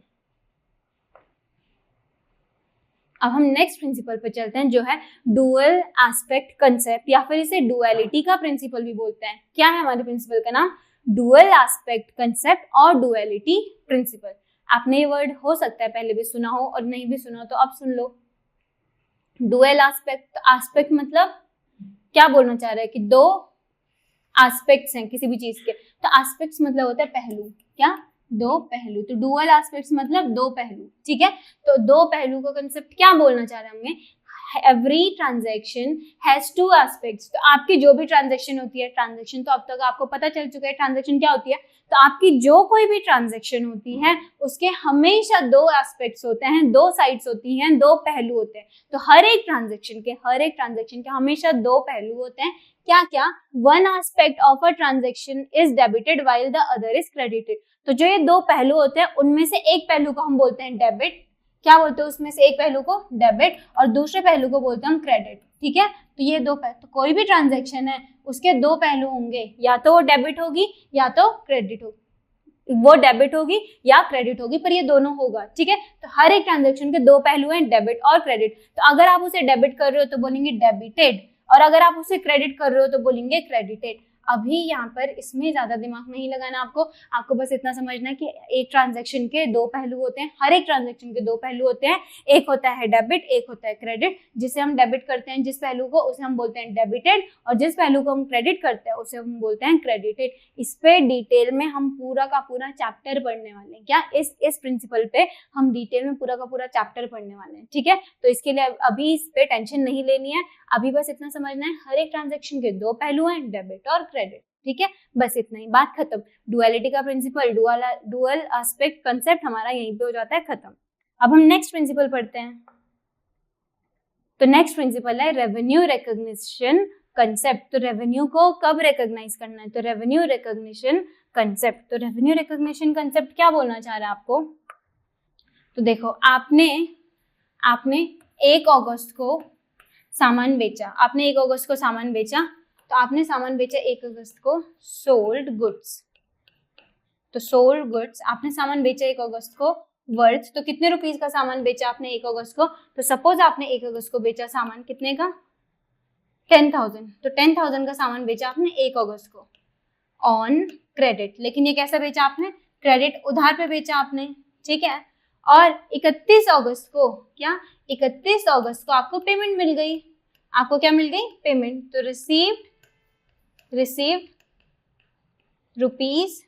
अब हम नेक्स्ट प्रिंसिपल पर चलते हैं, जो है डुअल एस्पेक्ट कंसेप्ट, या फिर इसे डुअलिटी का प्रिंसिपल भी बोलते हैं। क्या है हमारे प्रिंसिपल का नाम? डुअल एस्पेक्ट कंसेप्ट और डुअलिटी प्रिंसिपल। आपने ये वर्ड हो सकता है पहले भी सुना हो और नहीं भी सुना हो, तो अब सुन लो। डुअल एस्पेक्ट, एस्पेक्ट मतलब क्या बोलना चाह रहे हैं कि दो एस्पेक्ट्स हैं किसी भी चीज के, तो एस्पेक्ट्स मतलब होता है पहलू। क्या? दो पहलू। तो डुअल एस्पेक्ट्स मतलब दो पहलू, ठीक है। तो दो पहलू का कंसेप्ट क्या बोलना चाह रहे हैं हमें? Every transaction has two aspects. तो आपकी जो भी ट्रांजैक्शन होती है, ट्रांजैक्शन तो अब तक आपको पता चल चुका है ट्रांजैक्शन क्या होती है। तो आपकी जो कोई भी ट्रांजैक्शन होती है उसके हमेशा दो एस्पेक्ट्स होते हैं, दो साइड्स होती हैं, दो पहलू होते हैं। तो हर एक ट्रांजैक्शन के हमेशा दो पहलू होते हैं। क्या क्या? One aspect of a transaction is debited while the other is credited. तो जो ये दो पहलू होते हैं उनमें से एक पहलू को हम बोलते हैं डेबिट। क्या बोलते हैं उसमें से एक पहलू को? डेबिट। और दूसरे पहलू को बोलते हैं हम क्रेडिट, ठीक है। तो ये दो पहलू, तो कोई भी ट्रांजैक्शन है उसके दो पहलू होंगे, या तो वो डेबिट होगी या तो क्रेडिट होगी, वो डेबिट होगी या क्रेडिट होगी, पर ये दोनों होगा, ठीक है। तो हर एक ट्रांजैक्शन के दो पहलू हैं, डेबिट और क्रेडिट। तो अगर आप उसे डेबिट कर रहे हो तो बोलेंगे डेबिटेड, और अगर आप उसे क्रेडिट कर रहे हो तो बोलेंगे क्रेडिटेड। अभी यहाँ पर इसमें ज्यादा दिमाग नहीं लगाना आपको बस इतना समझना है कि एक ट्रांजैक्शन के दो पहलू होते हैं, हर एक ट्रांजैक्शन के दो पहलू होते हैं। एक होता है डेबिट, एक होता है क्रेडिट। जिसे हम डेबिट करते हैं जिस पहलू को, उसे हम बोलते हैं डेबिटेड, और जिस पहलू को हम क्रेडिट करते हैं उसे हम बोलते हैं क्रेडिटेड। इस पे डिटेल में हम पूरा का पूरा चैप्टर पढ़ने वाले हैं। क्या? इस प्रिंसिपल पे हम डिटेल में पूरा का पूरा चैप्टर पढ़ने वाले हैं, ठीक है। तो इसके लिए अभी इस पे टेंशन नहीं लेनी है, अभी बस इतना समझना है हर एक ट्रांजैक्शन के दो पहलू हैं, डेबिट और क्रेडिट, ठीक है। बस इतना ही, बात खत्म। डुअलिटी का प्रिंसिपल, डुअल एस्पेक्ट कंसेप्ट हमारा यहीं पे हो जाता है खत्म। अब हम नेक्स्ट प्रिंसिपल पढ़ते हैं। तो नेक्स्ट प्रिंसिपल है रेवेन्यू रिकॉग्निशन कंसेप्ट। तो रेवेन्यू को कब रिकॉग्नाइज करना है? तो रेवेन्यू रिकॉग्निशन कंसेप्ट। तो रेवेन्यू रिकॉग्निशन कंसेप्ट क्या बोलना चाह रहा है आपको? तो देखो, आपने 1 अगस्त को सामान बेचा, आपने 1 अगस्त को सामान बेचा, तो आपने सामान बेचा 1 अगस्त को, सोल्ड गुड्स। तो सोल्ड गुड्स, आपने सामान बेचा 1 अगस्त को, वर्थ, तो कितने रुपीस का सामान बेचा आपने 1 अगस्त को? तो सपोज आपने 1 अगस्त को बेचा सामान कितने का? 10,000। तो 10,000 का सामान बेचा आपने 1 अगस्त को ऑन क्रेडिट। लेकिन ये कैसा बेचा आपने? क्रेडिट, उधार पे बेचा आपने, ठीक है। और 31 अगस्त को, क्या 31 अगस्त को आपको पेमेंट मिल गई। आपको क्या मिल गई? पेमेंट। तो रिसीव्ड रुपीज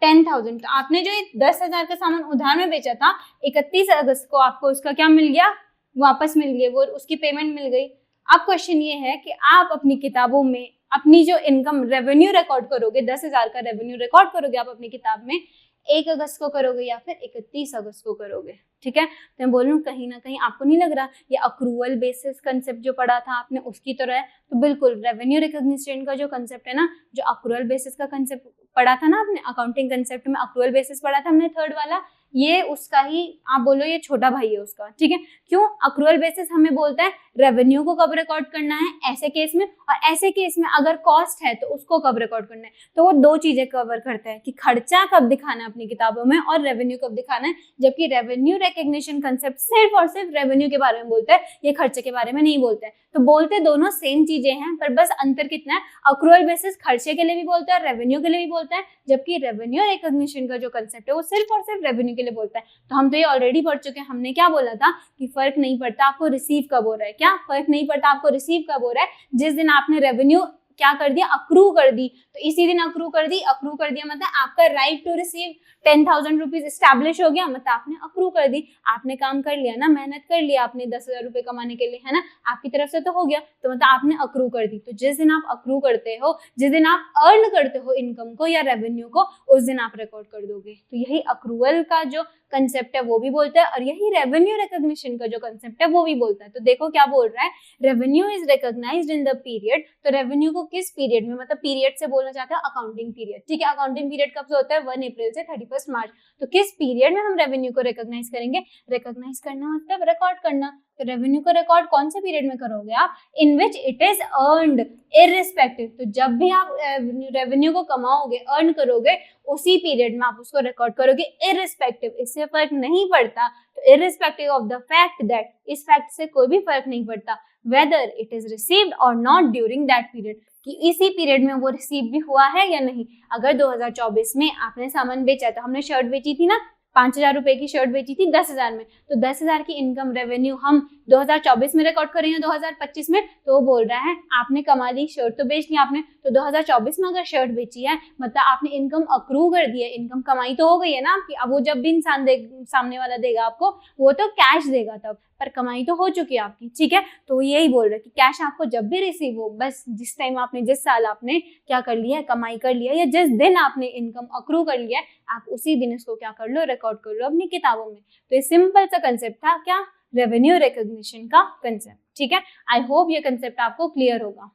10,000। तो आपने जो 10,000 का सामान उधार में बेचा था, 31 अगस्त को आपको उसका क्या मिल गया? वापस मिल गया, वो उसकी पेमेंट मिल गई। अब क्वेश्चन ये है कि आप अपनी किताबों में अपनी जो इनकम रेवेन्यू रिकॉर्ड करोगे, 10,000 का रेवेन्यू रिकॉर्ड करोगे आप अपनी किताब में, 1 अगस्त को करोगे या फिर 31 अगस्त को करोगे, ठीक है। तो मैं बोल रही हूँ कहीं ना कहीं आपको नहीं लग रहा ये अक्रूवल बेसिस कंसेप्ट जो पढ़ा था आपने उसकी तरह है? तो बिल्कुल रेवेन्यू रिकॉग्निशन का जो कंसेप्ट है ना, जो अक्रूवल बेसिस का कंसेप्ट पढ़ा था ना आपने, अकाउंटिंग कंसेप्ट में अक्रूवल बेसिस पढ़ा था हमने थर्ड वाला, ये उसका ही आप बोलो ये छोटा भाई है उसका, ठीक है। क्यों? अक्रूवल बेसिस हमें बोलता है रेवेन्यू को कब रिकॉर्ड करना है ऐसे केस में, और ऐसे केस में अगर कॉस्ट है तो उसको कब रिकॉर्ड करना है। तो वो दो चीजें कवर करता है कि खर्चा कब दिखाना है अपनी किताबों में और रेवेन्यू कब दिखाना है। जबकि रेवेन्यू रिकॉग्निशन कंसेप्ट सिर्फ और सिर्फ रेवेन्यू के बारे में बोलता है, ये खर्चे के बारे में नहीं बोलता है। तो बोलते दोनों सेम चीजें हैं, पर बस अंतर कितना है, अक्रूवल बेसिस खर्चे के लिए भी बोलता है, रेवेन्यू के लिए भी बोलता है, जबकि रेवेन्यू रिकॉग्निशन का जो कंसेप्ट है वो सिर्फ और सिर्फ रेवेन्यू के लिए बोलता है। तो हम तो ये ऑलरेडी पढ़ चुके हैं। हमने क्या बोला था कि फर्क नहीं पड़ता आपको रिसीव कब हो रहा है, क्या फर्क नहीं पड़ता आपको रिसीव कब हो रहा है, जिस दिन आपने रेवेन्यू क्या कर दिया, अक्रू कर दी, तो इसी दिन अक्रू कर दिया मतलब आपका right to receive 10,000 rupees establish हो गया, मतलब आपने अक्रू कर दी, आपने काम कर लिया ना, मेहनत कर लिया आपने 10,000 रुपए कमाने के लिए, है ना, आपकी तरफ से तो हो गया, तो मतलब आपने अक्रू कर दी। तो जिस दिन आप अक्रू करते हो, जिस दिन आप अर्न करते हो इनकम को या रेवेन्यू को, उस दिन आप रिकॉर्ड कर दोगे। तो यही अक्रूवल का जो कंसेप्ट है वो भी बोलता है, और यही रेवेन्यू रिकॉग्निशन का जो कंसेप्ट है वो भी बोलता है। तो देखो क्या बोल रहा है, revenue is recognised in the period. तो रेवेन्यू को किस पीरियड में, मतलब पीरियड से बोलना चाहता है अकाउंटिंग पीरियड, ठीक है। अकाउंटिंग पीरियड कब से होता है? 1 अप्रैल से 31 मार्च। तो किस पीरियड में हम रेवेन्यू को रिकॉग्नाइज करेंगे? रिकॉग्नाइज करना मतलब रिकॉर्ड करना। तो रेवेन्यू को रिकॉर्ड कौन से पीरियड में करोगे आप? In which it is earned irrespective. तो जब भी आप रेवेन्यू को कमाओगे, अर्न करोगे, उसी पीरियड में आप उसको रिकॉर्ड करोगे इररिस्पेक्टिव, इससे फर्क नहीं पड़ता। Irrespective of the fact that, इस फैक्ट से कोई भी फर्क नहीं पड़ता वेदर इट इज रिसीव्ड और नॉट ड्यूरिंग दैट पीरियड, कि इसी पीरियड में वो रिसीव भी हुआ है या नहीं। अगर 2024 में आपने सामान बेचा, तो हमने शर्ट बेची थी ना, 5,000 रुपए की शर्ट बेची थी 10,000 में, तो 10,000 की इनकम रेवेन्यू हम 2024 में रिकॉर्ड कर रहे हैं 2025 में, तो वो बोल रहा है आपने कमा ली, शर्ट तो बेच ली आपने, तो 2024 में अगर शर्ट बेची है मतलब आपने इनकम अक्रू कर दी है, इनकम कमाई तो हो गई है ना आपकी। अब वो जब भी इंसान सामने वाला देगा आपको, वो तो कैश देगा तब, पर कमाई तो हो चुकी है आपकी, ठीक है। तो यही बोल रहे हैं कि कैश आपको जब भी रिसीव हो, बस जिस टाइम आपने, जिस साल आपने क्या कर लिया है, कमाई कर लिया, या जिस दिन आपने इनकम अक्रू कर लिया है, आप उसी दिन इसको क्या कर लो, रिकॉर्ड कर लो अपनी किताबों में। तो ये सिंपल सा कंसेप्ट था, क्या, रेवेन्यू रिकॉग्निशन का कंसेप्ट, ठीक है। आई होप ये कंसेप्ट आपको क्लियर होगा।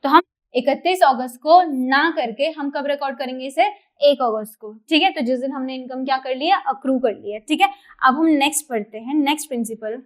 तो हम 31 अगस्त को ना करके हम कब रिकॉर्ड करेंगे इसे, 1 अगस्त को, ठीक है। तो जिस दिन हमने इनकम क्या कर लिया, अक्रू कर लिया, ठीक है। अब हम नेक्स्ट पढ़ते हैं, नेक्स्ट प्रिंसिपल।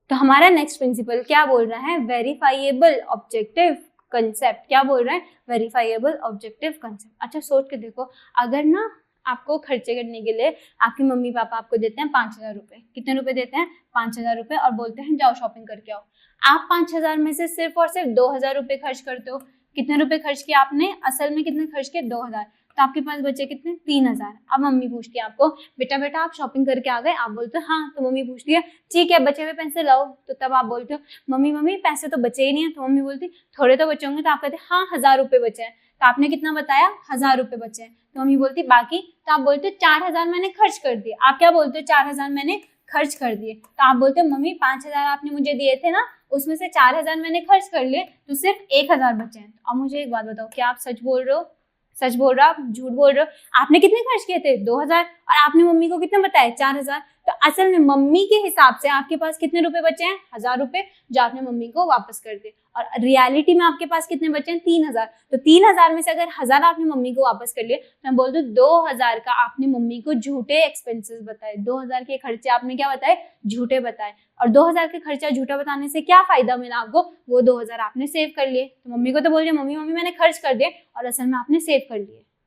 तो हमारा नेक्स्ट प्रिंसिपल क्या बोल रहा है, वेरीफाइएबल ऑब्जेक्टिव कंसेप्ट। क्या बोल रहा है, वेरीफाइएबल ऑब्जेक्टिव कंसेप्ट। अच्छा सोच के देखो, अगर ना आपको खर्चे करने के लिए आपकी मम्मी पापा आपको देते हैं 5,000 रुपए, कितने रुपए देते हैं, 5,000 रुपए, और बोलते हैं जाओ शॉपिंग करके आओ। आप 5,000 में से सिर्फ और सिर्फ 2,000 रुपए खर्च करते हो। कितने रुपए खर्च किए आपने, असल में कितने खर्च किए, 2,000, तो आपके पास बचे कितने, 3,000। अब मम्मी पूछती है आपको, बेटा बेटा आप शॉपिंग करके आ गए, आप बोलते हो हाँ, तो मम्मी पूछती है ठीक है बचे हुए पैसे लाओ, तो तब आप बोलते हो मम्मी मम्मी पैसे तो बचे ही नहीं है, तो मम्मी बोलती थोड़े तो बचे होंगे, तो आप कहते हाँ 1,000 रुपए बचे हैं, तो आपने कितना बताया, 1,000 रुपए बचे हैं, तो मम्मी बोलती बाकी, तो आप बोलते 4,000 मैंने खर्च कर दिए। आप क्या बोलते हो, 4,000 मैंने खर्च कर दिए, तो आप बोलते हो मम्मी 5,000 आपने मुझे दिए थे ना, उसमें से 4,000 मैंने खर्च कर लिए, तो सिर्फ 1,000 बचे हैं। अब मुझे एक बात बताओ, क्या आप सच बोल रहे हो, सच बोल रहे हो आप, झूठ बोल रहे हो। आपने कितने खर्च किए थे, 2,000, और आपने मम्मी को कितने बताया, 4,000, तो असल में मम्मी के हिसाब से आपके पास कितने रुपए बचे हैं, 1,000 रुपए, जो आपने मम्मी को वापस कर दिए, और रियलिटी में आपके पास कितने बचे हैं, 3,000। तो 3,000 में से अगर 1,000 आपने मम्मी को वापस कर लिए, तो मैं बोल दूं 2,000 का आपने मम्मी को झूठे एक्सपेंसेस बताए, 2,000 के खर्चे आपने क्या बताए, झूठे बताए। और 2,000 के खर्चा झूठा बताने से क्या फायदा मिला आपको, वो 2,000 आपने सेव कर लिए। तो मम्मी को तो बोल रही मम्मी मम्मी मैंने खर्च कर दिए, और असल में आपने सेव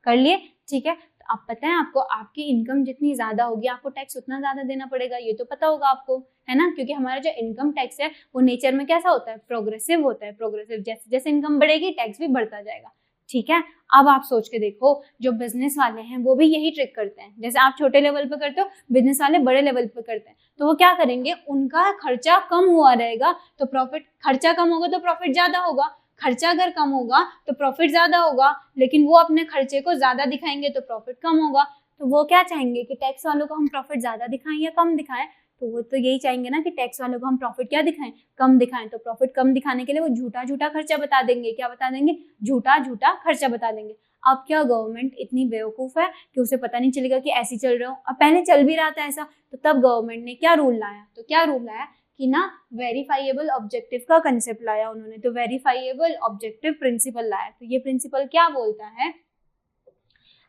कर लिए, ठीक है। तो अब पता है आपको, आपकी इनकम जितनी ज्यादा होगी आपको टैक्स उतना ज्यादा देना पड़ेगा, ये तो पता होगा आपको, है ना, क्योंकि हमारा जो इनकम टैक्स है वो नेचर में कैसा होता है, प्रोग्रेसिव होता है, प्रोग्रेसिव, जैसे जैसे इनकम बढ़ेगी टैक्स भी बढ़ता जाएगा, ठीक है। अब आप सोच के देखो, जो बिजनेस वाले हैं वो भी यही ट्रिक करते हैं, जैसे आप छोटे लेवल पे करते हो, बिजनेस वाले बड़े लेवल पे करते हैं, तो वो क्या करेंगे, उनका खर्चा कम हुआ रहेगा तो प्रॉफिट, खर्चा कम होगा तो प्रॉफिट ज्यादा होगा, खर्चा अगर कम होगा तो प्रॉफिट ज्यादा होगा, लेकिन वो अपने खर्चे को ज्यादा दिखाएंगे तो प्रॉफिट कम होगा। तो वो क्या चाहेंगे कि टैक्स वालों को हम प्रॉफिट ज्यादा दिखाएं या कम दिखाएं, तो वो तो यही चाहेंगे ना कि टैक्स वालों को हम प्रॉफिट क्या दिखाएं, कम दिखाएं। तो प्रॉफिट कम दिखाने के लिए वो झूठा झूठा खर्चा बता देंगे, क्या बता देंगे, झूठा झूठा खर्चा बता देंगे। अब क्या गवर्नमेंट इतनी बेवकूफ है कि उसे पता नहीं चलेगा कि ऐसी चल रहा हो, अब पहले चल भी रहा था ऐसा, तो तब गवर्नमेंट ने क्या रूल लाया, तो क्या रूल लाया कि ना वेरीफाइएबल ऑब्जेक्टिव का कंसेप्ट लाया उन्होंने, तो वेरीफाइएबल ऑब्जेक्टिव प्रिंसिपल लाया। तो ये प्रिंसिपल क्या बोलता है,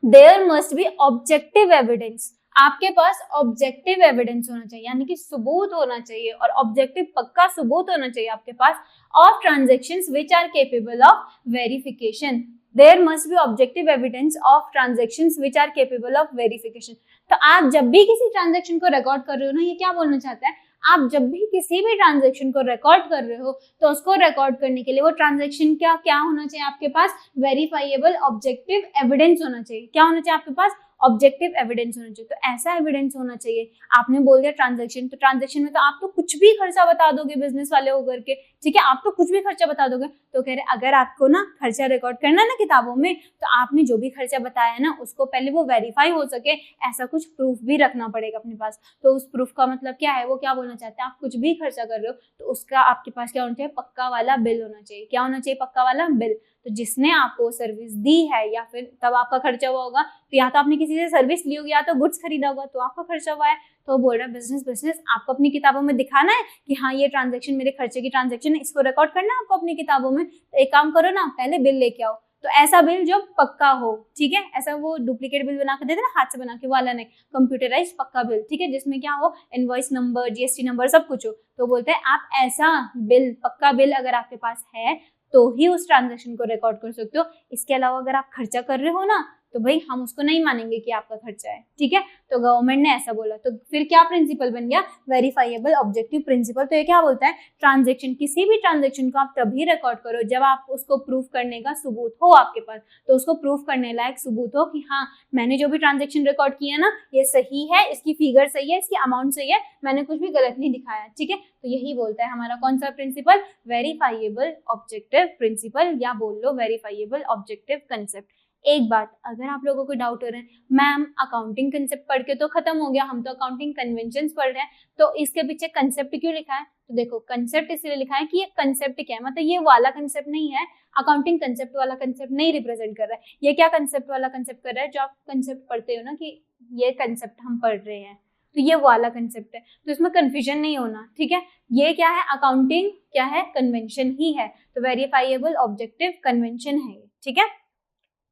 there must be objective evidence, आपके पास ऑब्जेक्टिव एविडेंस होना चाहिए, यानी कि सबूत होना चाहिए, और ऑब्जेक्टिव पक्का सबूत होना चाहिए आपके पास, of transactions which are capable of verification. There must be objective evidence of transactions which are capable of verification. तो आप जब भी किसी ट्रांजैक्शन को रिकॉर्ड कर रहे हो ना, ये क्या बोलना चाहता है, आप जब भी किसी भी ट्रांजैक्शन को रिकॉर्ड कर रहे हो तो उसको रिकॉर्ड करने के लिए वो ट्रांजैक्शन क्या होना चाहिए आपके पास, वेरीफाइएबल ऑब्जेक्टिव एविडेंस होना चाहिए। क्या होना चाहिए आपके पास, ऑब्जेक्टिव एविडेंस होना चाहिए। तो ऐसा एविडेंस होना चाहिए, आपने बोल दिया ट्रांजैक्शन, तो ट्रांजैक्शन में तो आप तो कुछ भी खर्चा बता दोगे बिजनेस वाले होकर के, ठीक है, आप तो कुछ भी खर्चा बता दोगे। तो कह रहे अगर आपको ना खर्चा रिकॉर्ड करना है ना किताबों में, तो आपने जो भी खर्चा बताया है ना उसको पहले वो वेरीफाई हो सके, ऐसा कुछ प्रूफ भी रखना पड़ेगा अपने पास। तो उस प्रूफ का मतलब क्या है, वो क्या बोलना चाहते हैं, आप कुछ भी खर्चा कर रहे हो तो उसका आपके पास क्या होना चाहिए, पक्का वाला बिल होना चाहिए। क्या होना चाहिए, पक्का वाला बिल। तो जिसने आपको सर्विस दी है या फिर तब आपका खर्चा हुआ होगा, तो या तो आपने किसी से सर्विस ली होगी या तो गुड्स खरीदा होगा, तो आपका खर्चा हुआ है। तो बोल रहा है बिजनेस आपको अपनी किताबों में दिखाना है कि हाँ ये ट्रांजैक्शन मेरे खर्चे की ट्रांजैक्शन है, इसको रिकॉर्ड करना है आपको अपनी किताबों में। तो एक काम करो ना, पहले बिल लेके आओ, तो ऐसा बिल जो पक्का हो, ठीक है, ऐसा वो डुप्लीकेट बिल बना के देते ना हाथ से बना के, वाला नहीं, कंप्यूटराइज पक्का बिल, ठीक है, जिसमें क्या हो, इनवॉइस नंबर, जीएसटी नंबर सब कुछ हो। तो बोलते हैं आप ऐसा बिल, पक्का बिल अगर आपके पास है तो ही उस ट्रांजैक्शन को रिकॉर्ड कर सकते हो। इसके अलावा अगर आप खर्चा कर रहे हो ना, तो भाई हम उसको नहीं मानेंगे कि आपका खर्चा है, ठीक है। तो गवर्नमेंट ने ऐसा बोला, तो फिर क्या प्रिंसिपल बन गया, वेरीफाइएबल ऑब्जेक्टिव प्रिंसिपल। तो ये क्या बोलता है, ट्रांजेक्शन, किसी भी ट्रांजेक्शन को आप तभी रिकॉर्ड करो जब आप उसको प्रूफ करने का सबूत हो आपके पास। तो उसको प्रूफ करने लायक सबूत हो कि हाँ मैंने जो भी ट्रांजेक्शन रिकॉर्ड किया ना ये सही है, इसकी फिगर सही है, इसकी अमाउंट सही है, मैंने कुछ भी गलत नहीं दिखाया, ठीक है। तो यही बोलता है हमारा कौन सा प्रिंसिपल, वेरीफाइएबल ऑब्जेक्टिव प्रिंसिपल, या बोल लो वेरीफाइएबल ऑब्जेक्टिव कंसेप्ट। एक बात अगर आप लोगों को डाउट हो रहे हैं, मैम अकाउंटिंग कंसेप्ट पढ़ के तो खत्म हो गया, हम तो अकाउंटिंग कन्वेंशंस पढ़ रहे हैं, तो इसके पीछे कंसेप्ट क्यों लिखा है। तो देखो कंसेप्ट इसलिए लिखा है कि ये कंसेप्ट क्या है, मतलब ये वाला कंसेप्ट नहीं है, अकाउंटिंग कंसेप्ट वाला कंसेप्ट नहीं रिप्रेजेंट कर रहा है। ये क्या कंसेप्ट वाला कंसेप्ट कर रहा है, जो आप कंसेप्ट पढ़ते हो ना कि ये कंसेप्ट हम पढ़ रहे हैं, तो ये वाला कंसेप्ट है, तो इसमें कंफ्यूजन नहीं होना, ठीक है। ये क्या है, अकाउंटिंग क्या है, कन्वेंशन ही है, तो वेरीफाइएबल ऑब्जेक्टिव कन्वेंशन है, ठीक है।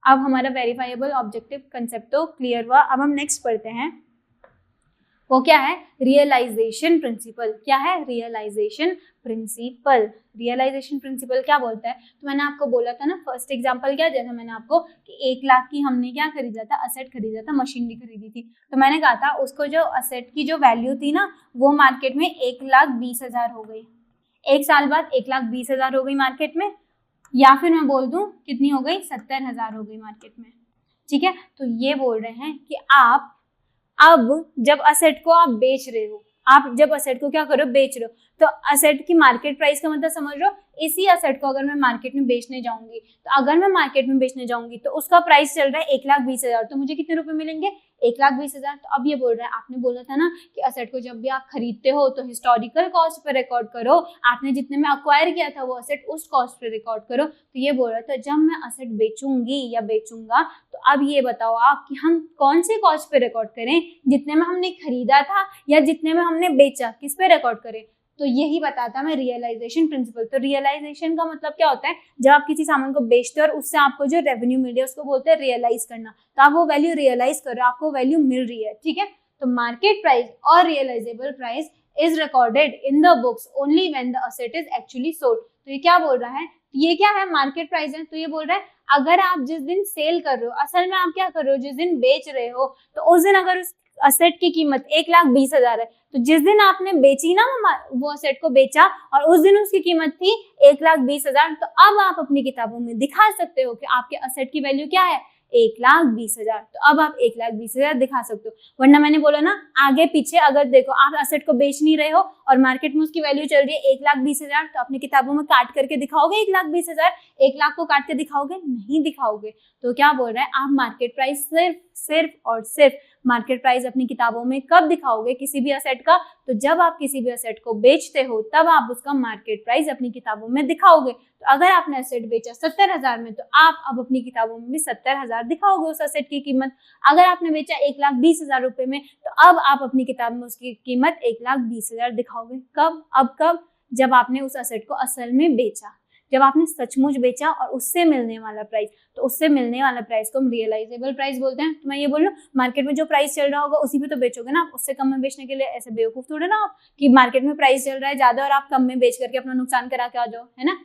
अब हमारा वेरीफाइएबल ऑब्जेक्टिव कंसेप्ट तो क्लियर हुआ। अब हम नेक्स्ट पढ़ते हैं, वो क्या है, रियलाइजेशन प्रिंसिपल। क्या है, रियलाइजेशन प्रिंसिपल। रियलाइजेशन प्रिंसिपल क्या बोलता है, तो मैंने आपको बोला था ना फर्स्ट एग्जांपल क्या दिया था मैंने आपको कि 1 लाख की हमने क्या खरीदा था, असेट खरीदा था, मशीनरी खरीदी थी। तो मैंने कहा था उसको जो असेट की जो वैल्यू थी ना वो मार्केट में 1,20,000 हो गई, 1 साल बाद 1,20,000 हो गई मार्केट में, या फिर मैं बोल दूं कितनी हो गई, 70,000 हो गई मार्केट में, ठीक है। तो ये बोल रहे हैं कि आप अब जब असेट को आप बेच रहे हो, आप जब असेट को क्या करो, बेच रहे हो, तो असेट की मार्केट प्राइस का मतलब समझ रहे हो। इसी असेट को अगर मैं मार्केट में बेचने जाऊंगी, तो अगर मैं मार्केट में बेचने जाऊंगी तो उसका प्राइस चल रहा है 1,20,000, तो मुझे कितने रुपए मिलेंगे, 1,20,000। तो अब ये बोल रहा है, आपने बोला था ना कि असेट को जब भी आप खरीदते हो तो हिस्टोरिकल कॉस्ट पे रिकॉर्ड करो, आपने जितने में अक्वायर किया था वो असेट उस कॉस्ट पे रिकॉर्ड करो। तो ये बोल रहा था जब मैं असेट बेचूंगी या बेचूंगा, तो अब ये बताओ आप कि हम कौन से कॉस्ट पे रिकॉर्ड करें, जितने में हमने खरीदा था या जितने में हमने बेचा, किस पे रिकॉर्ड करें। तो यही बताता मैं रियलाइजेशन प्रिंसिपल। तो रियलाइजेशन का मतलब क्या होता है, जब आप किसी सामान को बेचते हो और उससे आपको जो रेवेन्यू मिल रही है उसको बोलते हैं रियलाइज करना। तो आप वो वैल्यू रियलाइज कर रहे हो, आपको वैल्यू मिल रही है, ठीक है। तो मार्केट प्राइस और realisable price is recorded in the books only when the asset is actually sold. तो ये क्या बोल रहा है, ये क्या है, मार्केट प्राइस है। तो ये बोल रहा है अगर आप जिस दिन सेल कर रहे हो, असल में आप क्या कर रहे हो, जिस दिन बेच रहे हो, तो उस दिन अगर उस असेट की कीमत 1,20,000 है, तो जिस दिन आपने बेची ना वो असेट को बेचा और उस दिन उसकी कीमत थी 1,20,000, तो अब आप अपनी किताबों में दिखा सकते हो कि आपके असेट की वैल्यू क्या है, 1,20,000। तो अब आप 1,20,000 दिखा सकते हो। वरना मैंने बोला ना आगे पीछे अगर देखो आप असेट को बेच नहीं रहे हो और मार्केट में उसकी वैल्यू चल रही है 1,20,000, तो अपनी किताबों में काट करके दिखाओगे 1,20,000, 1 लाख को काट के दिखाओगे, नहीं दिखाओगे। तो क्या बोल रहा है, आप मार्केट प्राइस सिर्फ और सिर्फ मार्केट प्राइस अपनी किताबों में कब दिखाओगे किसी भी असेट का, तो जब आप किसी भी असेट को बेचते हो तब आप उसका मार्केट प्राइस अपनी किताबों में दिखाओगे। तो अगर आपने असेट बेचा 70,000 में, तो आप अब अपनी किताबों में भी 70,000 दिखाओगे उस असेट की कीमत। अगर आपने बेचा 1,20,000 रुपए में, तो अब आप अपनी किताब में उसकी कीमत 1,20,000 दिखाओगे। कब, अब कब, जब आपने उस असेट को असल में बेचा, जब आपने सचमुच बेचा और उससे मिलने वाला प्राइस। तो उससे मिलने वाला प्राइस को हम रियलाइजेबल प्राइस बोलते हैं। तो मैं ये बोल रहा हूँ मार्केट में जो प्राइस चल रहा होगा उसी पे तो बेचोगे ना, उससे कम में बेचने के लिए ऐसे बेवकूफ थोड़े ना आप कि मार्केट में प्राइस चल रहा है ज्यादा और आप कम में बेच करके अपना नुकसान करा के आ जाओ, है ना।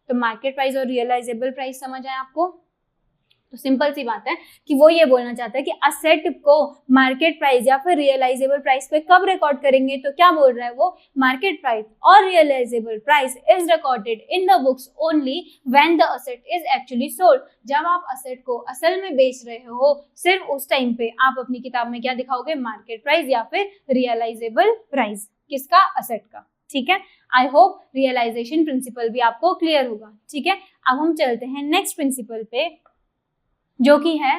तो मार्केट प्राइस और रियलाइजेबल प्राइस समझ आए आपको। तो सिंपल सी बात है कि वो ये बोलना चाहता है कि असेट को मार्केट प्राइस या फिर रियलाइजेबल प्राइस पे कब रिकॉर्ड करेंगे। तो क्या बोल रहा है वो, मार्केट प्राइस और realisable price is recorded in the books only when the asset is actually sold. जब आप असेट को असल में बेच रहे हो सिर्फ उस टाइम पे आप अपनी किताब में क्या दिखाओगे, मार्केट प्राइस या फिर रियलाइजेबल प्राइस, किसका, असेट का, ठीक है। आई होप रियलाइजेशन प्रिंसिपल भी आपको क्लियर होगा, ठीक है। अब हम चलते हैं नेक्स्ट प्रिंसिपल पे, जो कि है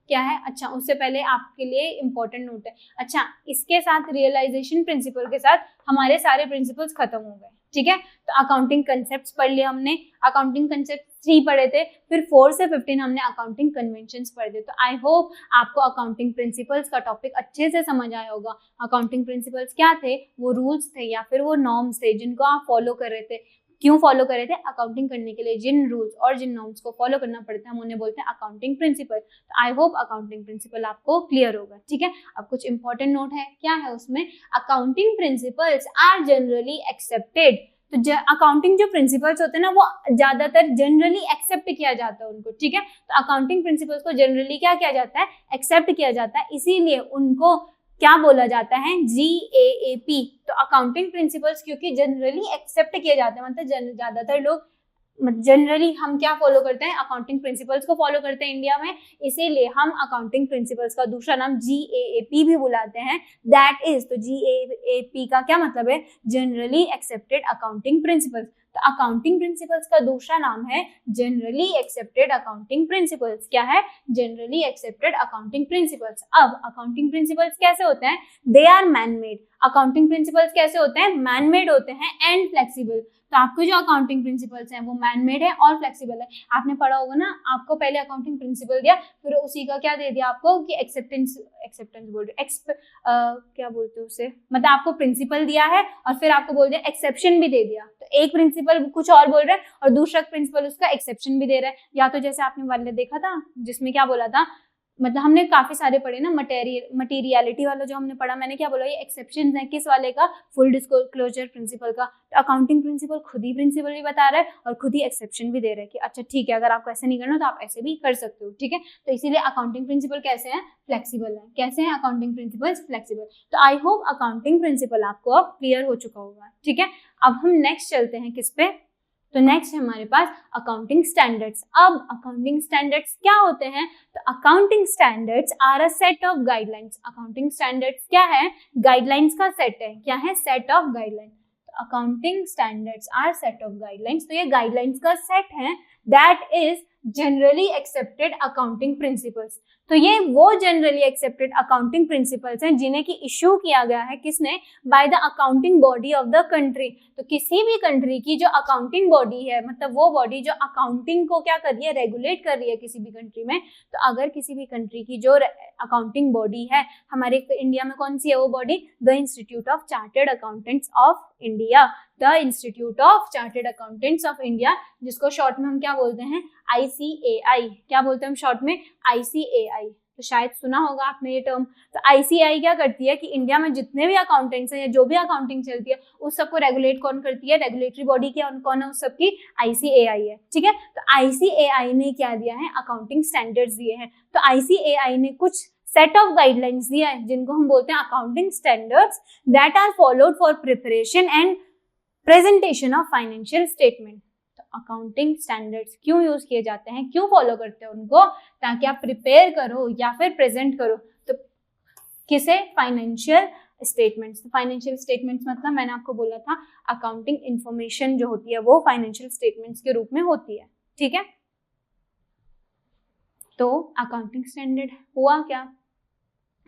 क्या है, अच्छा उससे पहले आपके लिए इंपॉर्टेंट नोट है। अच्छा इसके साथ रियलाइजेशन प्रिंसिपल के साथ हमारे सारे प्रिंसिपल्स खत्म हो गए, ठीक है। तो अकाउंटिंग कंसेप्ट्स पढ़ लिया हमने, अकाउंटिंग कंसेप्ट 3 पढ़े थे, फिर 4 से 15 हमने अकाउंटिंग कन्वेंशंस पढ़े थे। तो आई होप आपको अकाउंटिंग प्रिंसिपल्स का टॉपिक अच्छे से समझ आया होगा। अकाउंटिंग प्रिंसिपल्स क्या थे, वो रूल्स थे या फिर वो नॉर्म्स थे जिनको आप फॉलो कर रहे थे। क्यों फॉलो कर रहे थे, अकाउंटिंग करने के लिए जिन रूल्स और जिन नॉर्म्स को फॉलो करना पड़ता है हम उन्हें बोलते हैं अकाउंटिंग प्रिंसिपल। तो आई होप अकाउंटिंग प्रिंसिपल आपको क्लियर होगा, ठीक है। अब कुछ इंपॉर्टेंट नोट है, क्या है उसमें, accounting principles are generally accepted तो अकाउंटिंग जो प्रिंसिपल्स होते हैं ना वो ज्यादातर जनरली एक्सेप्ट किया जाता है उनको, ठीक है। तो अकाउंटिंग प्रिंसिपल्स को जनरली क्या किया जाता है, एक्सेप्ट किया जाता है, इसीलिए उनको क्या बोला जाता है, GAAP। तो अकाउंटिंग प्रिंसिपल्स क्योंकि जनरली एक्सेप्ट किए जाते हैं, मतलब ज्यादातर लोग जनरली हम क्या फॉलो करते हैं, अकाउंटिंग प्रिंसिपल्स को फॉलो करते हैं इंडिया में, इसीलिए हम अकाउंटिंग प्रिंसिपल्स का दूसरा नाम GAAP भी बुलाते हैं। दैट इज, तो GAAP का क्या मतलब है, जनरली एक्सेप्टेड अकाउंटिंग प्रिंसिपल्स। तो अकाउंटिंग प्रिंसिपल्स का दूसरा नाम है जनरली एक्सेप्टेड अकाउंटिंग प्रिंसिपल्स। क्या है, जनरली एक्सेप्टेड अकाउंटिंग प्रिंसिपल्स। अब अकाउंटिंग प्रिंसिपल्स कैसे होते हैं, they are man made. Accounting principles कैसे होते हैं, मैन मेड होते हैं एंड फ्लेक्सिबल। तो आपको जो अकाउंटिंग प्रिंसिपल्स हैं वो मैन मेड है और फ्लेक्सिबल है। आपने पढ़ा होगा ना, आपको पहले अकाउंटिंग प्रिंसिपल दिया, फिर उसी का क्या दे दिया आपको कि एक्सेप्टेंस बोल रहे क्या बोलते हैं उसे, मतलब आपको प्रिंसिपल दिया है और फिर आपको बोल दिया एक्सेप्शन भी दे दिया। तो एक प्रिंसिपल कुछ और बोल रहा है और दूसरा प्रिंसिपल उसका एक्सेप्शन भी दे रहा है। या तो जैसे आपने वाले देखा था जिसमें क्या बोला था, मतलब हमने काफी सारे पढ़े ना, मटेरियलिटी वाला जो हमने पढ़ा, मैंने क्या बोला, ये एक्सेप्शन है किस वाले का, फुल डिस्क्लोजर प्रिंसिपल का। तो अकाउंटिंग प्रिंसिपल खुद ही प्रिंसिपल भी बता रहा है और खुद ही एक्सेप्शन भी दे रहा है कि अच्छा ठीक है, अगर आपको ऐसे नहीं करना तो आप ऐसे भी कर सकते हो, ठीक है। तो इसीलिए अकाउंटिंग प्रिंसिपल कैसे हैं, फ्लेक्सिबल है। कैसे हैं अकाउंटिंग प्रिंसिपल्स, फ्लेक्सिबल। तो आई होप अकाउंटिंग प्रिंसिपल आपको अब क्लियर हो चुका होगा, ठीक है। अब हम नेक्स्ट चलते हैं किस पे, तो नेक्स्ट है हमारे पास अकाउंटिंग स्टैंडर्ड्स। अब अकाउंटिंग स्टैंडर्ड्स क्या होते हैं, तो accounting standards are a set of guidelines. Accounting standards क्या है, गाइडलाइंस का सेट है। क्या है, सेट ऑफ गाइडलाइंस। तो accounting standards are set of guidelines. तो ये गाइडलाइंस का सेट है that is generally accepted accounting principles. तो ये वो जनरली एक्सेप्टेड अकाउंटिंग प्रिंसिपल्स हैं जिन्हें की इश्यू किया गया है, किसने, by the accounting body of the country. तो किसी भी कंट्री की जो अकाउंटिंग बॉडी है, मतलब वो बॉडी जो अकाउंटिंग को क्या कर रही है, रेगुलेट कर रही है किसी भी कंट्री में। तो अगर किसी भी कंट्री की जो अकाउंटिंग बॉडी है, हमारे इंडिया में कौन सी है वो body, the institute of chartered accountants of India. The institute of chartered accountants of India, जिसको शॉर्ट में हम क्या बोलते हैं, ICAI। क्या बोलते हैं हम शॉर्ट में, ICAI। तो शायद सुना होगा आपने ये टर्म। तो ICAI क्या करती है कि इंडिया में जितने भी अकाउंटेंट्स हैं या जो भी अकाउंटिंग चलती है उस सबको रेगुलेट कौन करती है, रेगुलेटरी बॉडी क्या कौन है उस सबकी, ICAI है, ठीक है। तो ICAI ने क्या दिया है, अकाउंटिंग स्टैंडर्ड्स दिए हैं। तो ICAI ने कुछ सेट ऑफ गाइडलाइंस दिया है जिनको हम बोलते हैं accounting standards that are followed for preparation and presentation of financial statement. तो अकाउंटिंग स्टैंडर्ड्स क्यों यूज किए जाते हैं, क्यों फॉलो करते हैं उनको, ताकि आप प्रिपेयर करो या फिर प्रेजेंट करो। तो किसे, फाइनेंशियल स्टेटमेंट्स। फाइनेंशियल स्टेटमेंट्स मतलब मैंने आपको बोला था अकाउंटिंग इंफॉर्मेशन जो होती है वो फाइनेंशियल स्टेटमेंट्स के रूप में होती है, ठीक है। तो अकाउंटिंग स्टैंडर्ड हुआ क्या,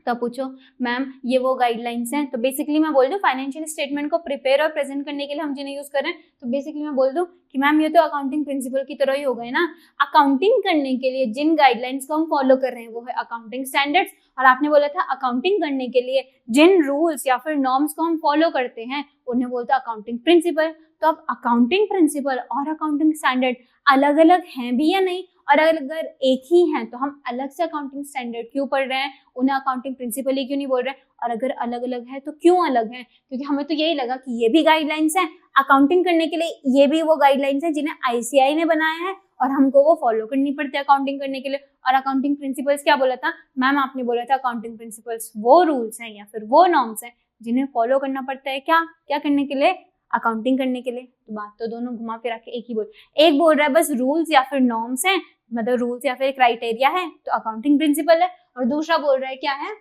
तो पूछो मैम ये वो गाइडलाइंस हैं। तो बेसिकली मैं बोल दूं फाइनेंशियल स्टेटमेंट को प्रिपेयर और प्रेजेंट करने के लिए हम जिन्हें यूज कर रहे हैं, तो बेसिकली मैं बोल दूं कि मैम ये तो अकाउंटिंग प्रिंसिपल की तरह ही हो गए ना। अकाउंटिंग करने के लिए जिन गाइडलाइंस को हम फॉलो कर रहे हैं वो है अकाउंटिंग स्टैंडर्ड्स, और आपने बोला था अकाउंटिंग करने के लिए जिन रूल्स या फिर नॉर्म्स को हम फॉलो करते हैं उन्हें बोलते हैं अकाउंटिंग प्रिंसिपल। तो अब अकाउंटिंग प्रिंसिपल और अकाउंटिंग स्टैंडर्ड अलग अलग हैं भी या नहीं, और अगर एक ही हैं तो हम अलग से अकाउंटिंग स्टैंडर्ड क्यों पढ़ रहे हैं, उन्हें अकाउंटिंग प्रिंसिपल ही क्यों नहीं बोल रहे हैं, और अगर अलग अलग है तो क्यों अलग है, क्योंकि हमें तो यही लगा कि ये भी गाइडलाइंस हैं अकाउंटिंग करने के लिए, ये भी वो गाइडलाइंस हैं जिन्हें ICAI ने बनाया है और हमको वो फॉलो करनी पड़ती है अकाउंटिंग करने के लिए। और अकाउंटिंग प्रिंसिपल्स क्या बोला था मैम, आपने बोला था अकाउंटिंग प्रिंसिपल्स वो रूल्स हैं या फिर वो नॉर्म्स हैं जिन्हें फॉलो करना पड़ता है क्या क्या करने के लिए, अकाउंटिंग करने के लिए। तो बात तो दोनों घुमा फिरा के एक ही एक बोल रहा है बस रूल्स या फिर नॉर्म्स हैं, मतलब रूल्स या फिर क्राइटेरिया है तो अकाउंटिंग प्रिंसिपल है, और दूसरा बोल रहा है क्या है,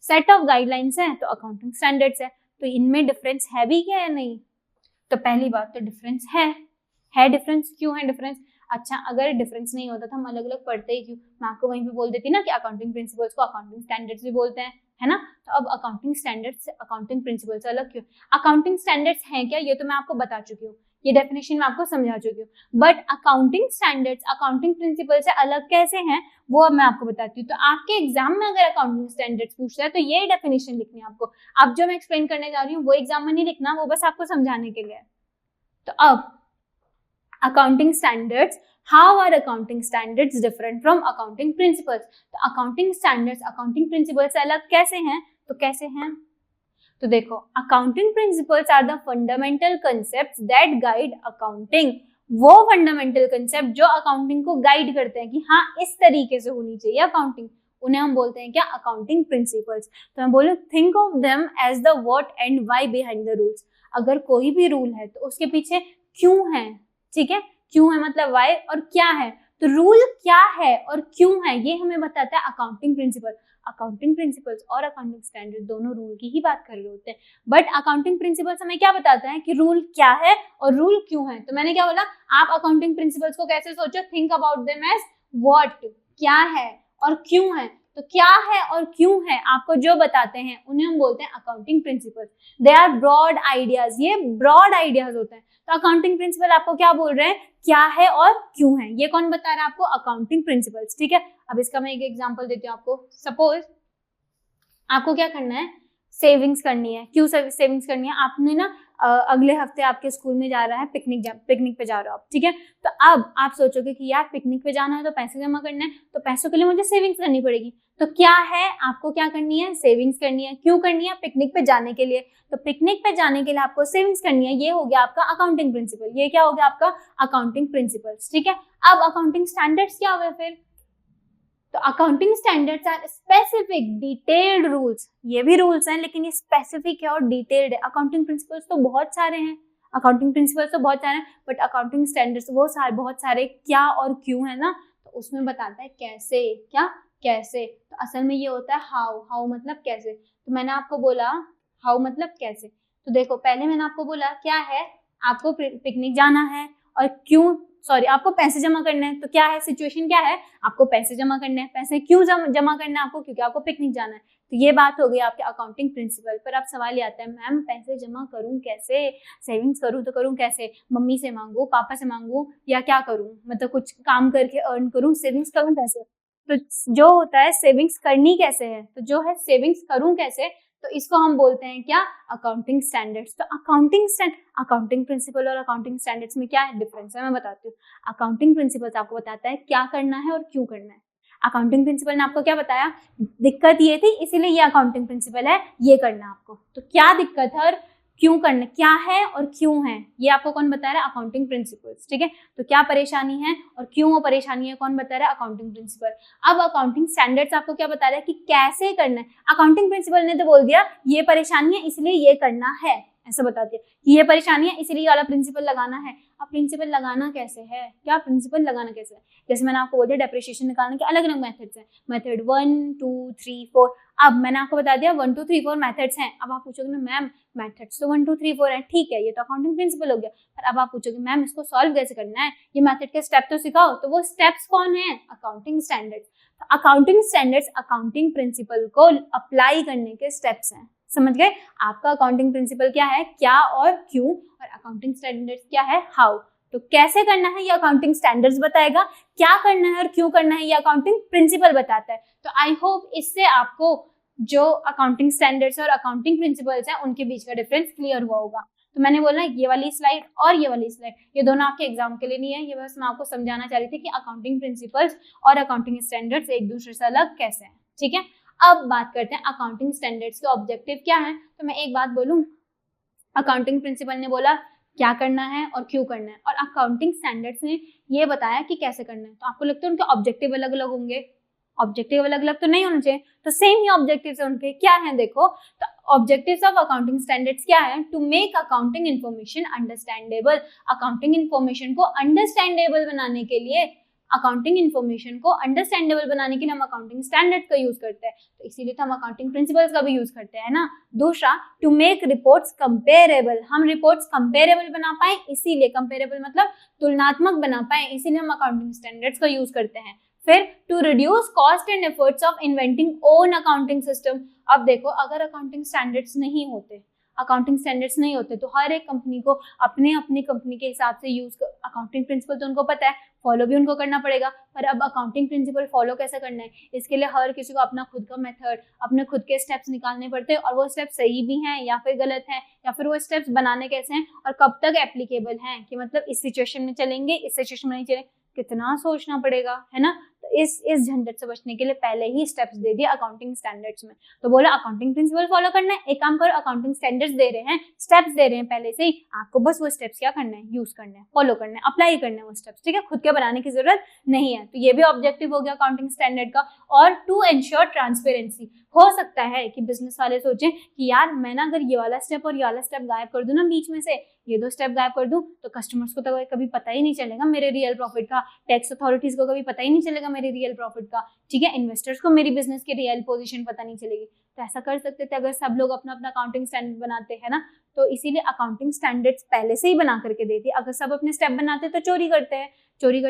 सेट ऑफ गाइडलाइंस है तो अकाउंटिंग स्टैंडर्ड्स है। तो इनमें डिफरेंस है भी क्या है, नहीं। तो पहली बात तो डिफरेंस है डिफरेंस। क्यों है डिफरेंस, अच्छा अगर डिफरेंस नहीं होता तो हम अलग अलग पढ़ते ही क्यों, मैं आपको वहीं पे बोल देती ना कि अकाउंटिंग प्रिंसिपल्स को अकाउंटिंग स्टैंडर्ड्स भी बोलते हैं, है ना। तो अब अकाउंटिंग स्टैंडर्ड्स से अकाउंटिंग प्रिंसिपल से अलग क्यों, अकाउंटिंग स्टैंडर्ड्स हैं क्या ये तो मैं आपको बता चुकी हूँ, ये डेफिनेशन मैं आपको समझा चुकी हूँ, but accounting standards accounting principle से अलग कैसे हैं वो अब मैं आपको बताती हूँ। तो आपके एग्जाम में अगर अकाउंटिंग स्टैंडर्ड्स पूछता है तो ये डेफिनेशन लिखनी है आपको। अब जो मैं एक्सप्लेन करने जा रही हूँ वो एग्जाम में नहीं लिखना, वो बस आपको समझाने के लिए। तो अब accounting standards, how are accounting standards different from accounting principles. तो अकाउंटिंग स्टैंडर्ड्स अकाउंटिंग प्रिंसिपल से अलग कैसे हैं, तो कैसे हैं, तो देखो, accounting principles are the fundamental concepts that guide accounting. वो फंडामेंटल कंसेप्ट जो अकाउंटिंग को गाइड करते हैं कि हाँ इस तरीके से होनी चाहिए अकाउंटिंग, उन्हें हम बोलते हैं क्या, अकाउंटिंग प्रिंसिपल्स। तो मैं बोलूँ think of them as the what and why behind the rules. अगर कोई भी रूल है तो उसके पीछे क्यों है, ठीक है, क्यों है मतलब व्हाई, और क्या है, तो रूल क्या है और क्यों है ये हमें बताता है अकाउंटिंग प्रिंसिपल। अकाउंटिंग प्रिंसिपल्स और अकाउंटिंग स्टैंडर्ड दोनों रूल की ही बात कर रहे होते हैं, बट अकाउंटिंग प्रिंसिपल्स हमें क्या बताता है कि रूल क्या है और रूल क्यों है। तो मैंने क्या बोला, आप अकाउंटिंग प्रिंसिपल्स को कैसे सोचो, think about them as what, क्या है और क्यों है। तो क्या है और क्यों है आपको जो बताते हैं उन्हें हम बोलते हैं accounting principles. They are broad ideas, ये ब्रॉड आइडियाज होते हैं। तो अकाउंटिंग प्रिंसिपल आपको क्या बोल रहे हैं, क्या है और क्यों है, ये कौन बता रहा है आपको, अकाउंटिंग प्रिंसिपल्स, ठीक है। अब इसका मैं एक एग्जांपल देती हूँ आपको। सपोज आपको क्या करना है, सेविंग्स करनी है। क्यों सेविंग्स करनी है, आपने ना अगले हफ्ते आपके स्कूल में जा रहा है पिकनिक पे जा रहे हो आप, ठीक है। तो अब आप सोचोगे कि यार पिकनिक पे जाना है तो पैसे जमा करना है, तो पैसों के लिए मुझे सेविंग्स करनी पड़ेगी। तो क्या है, आपको क्या करनी है, सेविंग्स करनी है। क्यों करनी है, पिकनिक पे जाने के लिए। तो पिकनिक पे जाने के लिए आपको सेविंग्स करनी है, ये हो गया आपका अकाउंटिंग प्रिंसिपल। ये क्या हो गया आपका अकाउंटिंग प्रिंसिपल्स, ठीक है। अब अकाउंटिंग स्टैंडर्ड्स क्या हुए फिर, तो accounting standards are specific detailed rules. ये भी रूल्स हैं लेकिन ये स्पेसिफिक है और डिटेल्ड है। अकाउंटिंग प्रिंसिपल्स तो बहुत सारे हैं, अकाउंटिंग प्रिंसिपल्स तो बहुत सारे हैं, बट अकाउंटिंग स्टैंडर्ड्स वो बहुत सारे क्या और क्यों है ना, तो उसमें बताता है कैसे, क्या कैसे। तो असल में ये होता है हाउ मतलब कैसे। तो मैंने आपको बोला हाउ मतलब कैसे। तो देखो पहले मैंने आपको बोला क्या है, आपको पिकनिक जाना है और क्यों, सॉरी आपको पैसे जमा करने हैं। तो क्या है, सिचुएशन क्या है, आपको पैसे जमा करने हैं। पैसे क्यों जमा करना है आपको, क्योंकि आपको पिकनिक जाना है। तो ये बात हो गई आपके अकाउंटिंग प्रिंसिपल। पर अब सवाल ये आता है, मैम पैसे जमा करूं कैसे, सेविंग्स करूं तो करूं कैसे, मम्मी से मांगू, पापा से मांगू, या क्या करूं, मतलब कुछ काम करके अर्न करूं, सेविंग्स करूं कैसे। तो जो होता है सेविंग्स करनी कैसे है, तो जो है सेविंग्स करूं कैसे, तो इसको हम बोलते हैं क्या, अकाउंटिंग स्टैंडर्ड्स। तो अकाउंटिंग प्रिंसिपल और अकाउंटिंग स्टैंडर्ड्स में क्या है डिफरेंस है, मैं बताती हूँ। अकाउंटिंग प्रिंसिपल्स आपको बताता है क्या करना है और क्यों करना है। अकाउंटिंग प्रिंसिपल ने आपको क्या बताया, दिक्कत ये थी इसीलिए ये अकाउंटिंग प्रिंसिपल है, ये करना है आपको। तो क्या दिक्कत है और क्यों करना, क्या है और क्यों है, ये आपको कौन बता रहा है, अकाउंटिंग प्रिंसिपल्स, ठीक है। तो क्या परेशानी है और क्यों वो परेशानी है कौन बता रहा है, अकाउंटिंग प्रिंसिपल। अब अकाउंटिंग स्टैंडर्ड्स आपको क्या बता रहा है कि कैसे करना है। अकाउंटिंग प्रिंसिपल ने तो बोल दिया ये परेशानी है इसलिए ये करना है, ऐसा बताते हैं कि ये परेशानी है इसलिए ये वाला प्रिंसिपल लगाना है। अब प्रिंसिपल लगाना कैसे है, क्या प्रिंसिपल लगाना कैसे है, जैसे मैंने आपको बोल दिया डेप्रिसिएशन निकालने के अलग अलग मेथड्स हैं, मेथड 1 2 3 4। अब मैंने आपको बता दिया 1 2 3 4 मेथड्स हैं। अब आप पूछोगे ना मैम मेथड्स तो 1 2 3 4 है, ठीक है, ये तो अकाउंटिंग प्रिंसिपल हो गया। पर अब आप पूछोगे मैम इसको सॉल्व कैसे करना है, ये मेथड के स्टेप तो सिखाओ। तो वो स्टेप्स कौन है, अकाउंटिंग स्टैंडर्ड्स। तो अकाउंटिंग स्टैंडर्ड्स अकाउंटिंग प्रिंसिपल को अप्लाई करने के स्टेप्स हैं, समझ गए। आपका अकाउंटिंग प्रिंसिपल क्या है, क्या और क्यों, और अकाउंटिंग स्टैंडर्ड्स क्या है, हाउ। तो कैसे करना है ये अकाउंटिंग स्टैंडर्ड्स बताएगा, क्या करना है और क्यों करना है ये अकाउंटिंग प्रिंसिपल बताता है। तो आई होप इससे आपको जो अकाउंटिंग स्टैंडर्ड्स और अकाउंटिंग प्रिंसिपल्स हैं उनके बीच का डिफरेंस क्लियर हुआ होगा। तो मैंने बोला ये वाली स्लाइड और ये वाली स्लाइड, ये दोनों आपके एग्जाम के लिए नहीं है, ये बस मैं आपको समझाना चाह रही थी कि अकाउंटिंग प्रिंसिपल्स और अकाउंटिंग स्टैंडर्ड्स एक दूसरे से अलग कैसे हैं, ठीक है। अब बात करते हैं अकाउंटिंग स्टैंडर्ड्स के ऑब्जेक्टिव क्या है। तो मैं एक बात बोलूं, अकाउंटिंग प्रिंसिपल ने बोला क्या करना है और क्यों करना है, और अकाउंटिंग स्टैंडर्ड्स ने ये बताया कि कैसे करना है। तो आपको लगता है उनके ऑब्जेक्टिव अलग अलग होंगे, ऑब्जेक्टिव अलग अलग तो नहीं होना चाहिए, तो सेम ही ऑब्जेक्टिव्स उनके क्या हैं देखो। तो ऑब्जेक्टिव्स ऑफ अकाउंटिंग स्टैंडर्ड्स क्या है, to make accounting information understandable. Accounting information को अंडरस्टैंडेबल बनाने के लिए, अकाउंटिंग इन्फॉर्मेशन को अंडरस्टैंडेबल बनाने के लिए हम अकाउंटिंग स्टैंडर्ड का यूज करते हैं, तो इसीलिए तो हम अकाउंटिंग प्रिंसिपल्स का भी यूज करते हैं ना। दूसरा, टू मेक रिपोर्ट्स कंपेरेबल, हम रिपोर्ट्स कंपेरेबल बना पाए इसीलिए, कंपेरेबल मतलब तुलनात्मक बना पाए, इसीलिए हम अकाउंटिंग स्टैंडर्ड्स का यूज करते हैं। फिर to reduce cost and efforts of inventing own accounting system. अब देखो अगर अकाउंटिंग स्टैंडर्ड्स नहीं होते, अकाउंटिंग स्टैंडर्ड्स नहीं होते तो हर एक कंपनी को अपने अपनी कंपनी के हिसाब से यूज कर, अकाउंटिंग प्रिंसिपल तो उनको पता है, फॉलो भी उनको करना पड़ेगा, पर अब अकाउंटिंग प्रिंसिपल फॉलो कैसे करना है, इसके लिए हर किसी को अपना खुद का मेथड, अपने खुद के स्टेप्स निकालने पड़ते हैं, और वो स्टेप्स सही भी हैं या फिर गलत हैं, या फिर वो स्टेप्स बनाने कैसे हैं और कब तक एप्लीकेबल हैं, कि मतलब इस सिचुएशन में चलेंगे, इस सिचुएशन में नहीं चलेंगे, कितना सोचना पड़ेगा, है ना। तो तो इस झंझट से बचने के लिए पहले ही स्टेप्स दे दिए अकाउंटिंग स्टैंडर्ड्स में। तो बोला अकाउंटिंग प्रिंसिपल फॉलो करना है, एक काम करो अकाउंटिंग स्टैंडर्ड्स दे रहे हैं, स्टेप्स दे रहे हैं पहले से ही, आपको बस वो स्टेप्स क्या करना है, यूज करना है, फॉलो करना है, अप्लाई करना है वो स्टेप्स, ठीक है, खुद के बनाने की जरूरत नहीं है। तो ये भी ऑब्जेक्टिव हो गया अकाउंटिंग स्टैंडर्ड का। और टू एंश्योर ट्रांसपेरेंसी, हो सकता है कि बिजनेस वाले सोचें कि यार मैं ना अगर ये वाला स्टेप और ये वाला स्टेप गायब कर दूं ना बीच में से, ये 2 स्टेप गायब कर दूं, तो कस्टमर्स को तो कभी पता ही नहीं चलेगा मेरे रियल प्रॉफिट का, टैक्स अथॉरिटीज को कभी पता ही नहीं चलेगा मेरे रियल प्रॉफिट का, ठीक है, इन्वेस्टर्स को मेरी बिजनेस की रियल पोजीशन पता नहीं चलेगी। तो ऐसा कर सकते थे अगर सब लोग अपना अपना अकाउंटिंग स्टैंडर्ड बनाते हैं ना, तो इसीलिए अकाउंटिंग स्टैंडर्ड्स पहले से ही बना करके देती है। अगर सब अपने स्टेप बनाते तो चोरी करते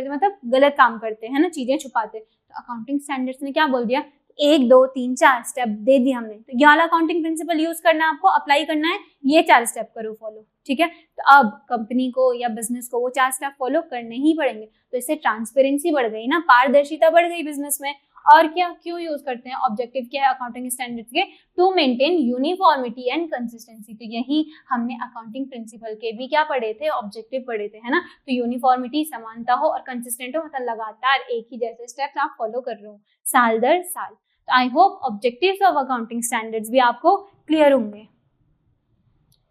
मतलब गलत काम करते हैं ना, चीजें छुपाते। तो अकाउंटिंग स्टैंडर्ड्स ने क्या बोल दिया, 1 2 3 4 स्टेप दे दिए हमने, तो ये वाला अकाउंटिंग प्रिंसिपल यूज करना है आपको, अप्लाई करना है, ये 4 स्टेप करो फॉलो, ठीक है। तो अब कंपनी को या बिजनेस को वो 4 स्टेप फॉलो करने ही पड़ेंगे। तो इससे ट्रांसपेरेंसी बढ़ गई ना, पारदर्शिता बढ़ गई बिजनेस में। और क्या, क्यों यूज करते हैं, ऑब्जेक्टिव क्या है अकाउंटिंग स्टैंडर्ड्स के, to maintain uniformity and consistency. तो यही हमने अकाउंटिंग प्रिंसिपल के भी क्या पढ़े थे, ऑब्जेक्टिव पढ़े थे, है ना। तो यूनिफॉर्मिटी, समानता हो और कंसिस्टेंट हो, मतलब लगातार एक ही जैसे स्टेप्स आप फॉलो कर रहे हो साल दर साल। तो I hope objectives of accounting standards भी आपको क्लियर होंगे।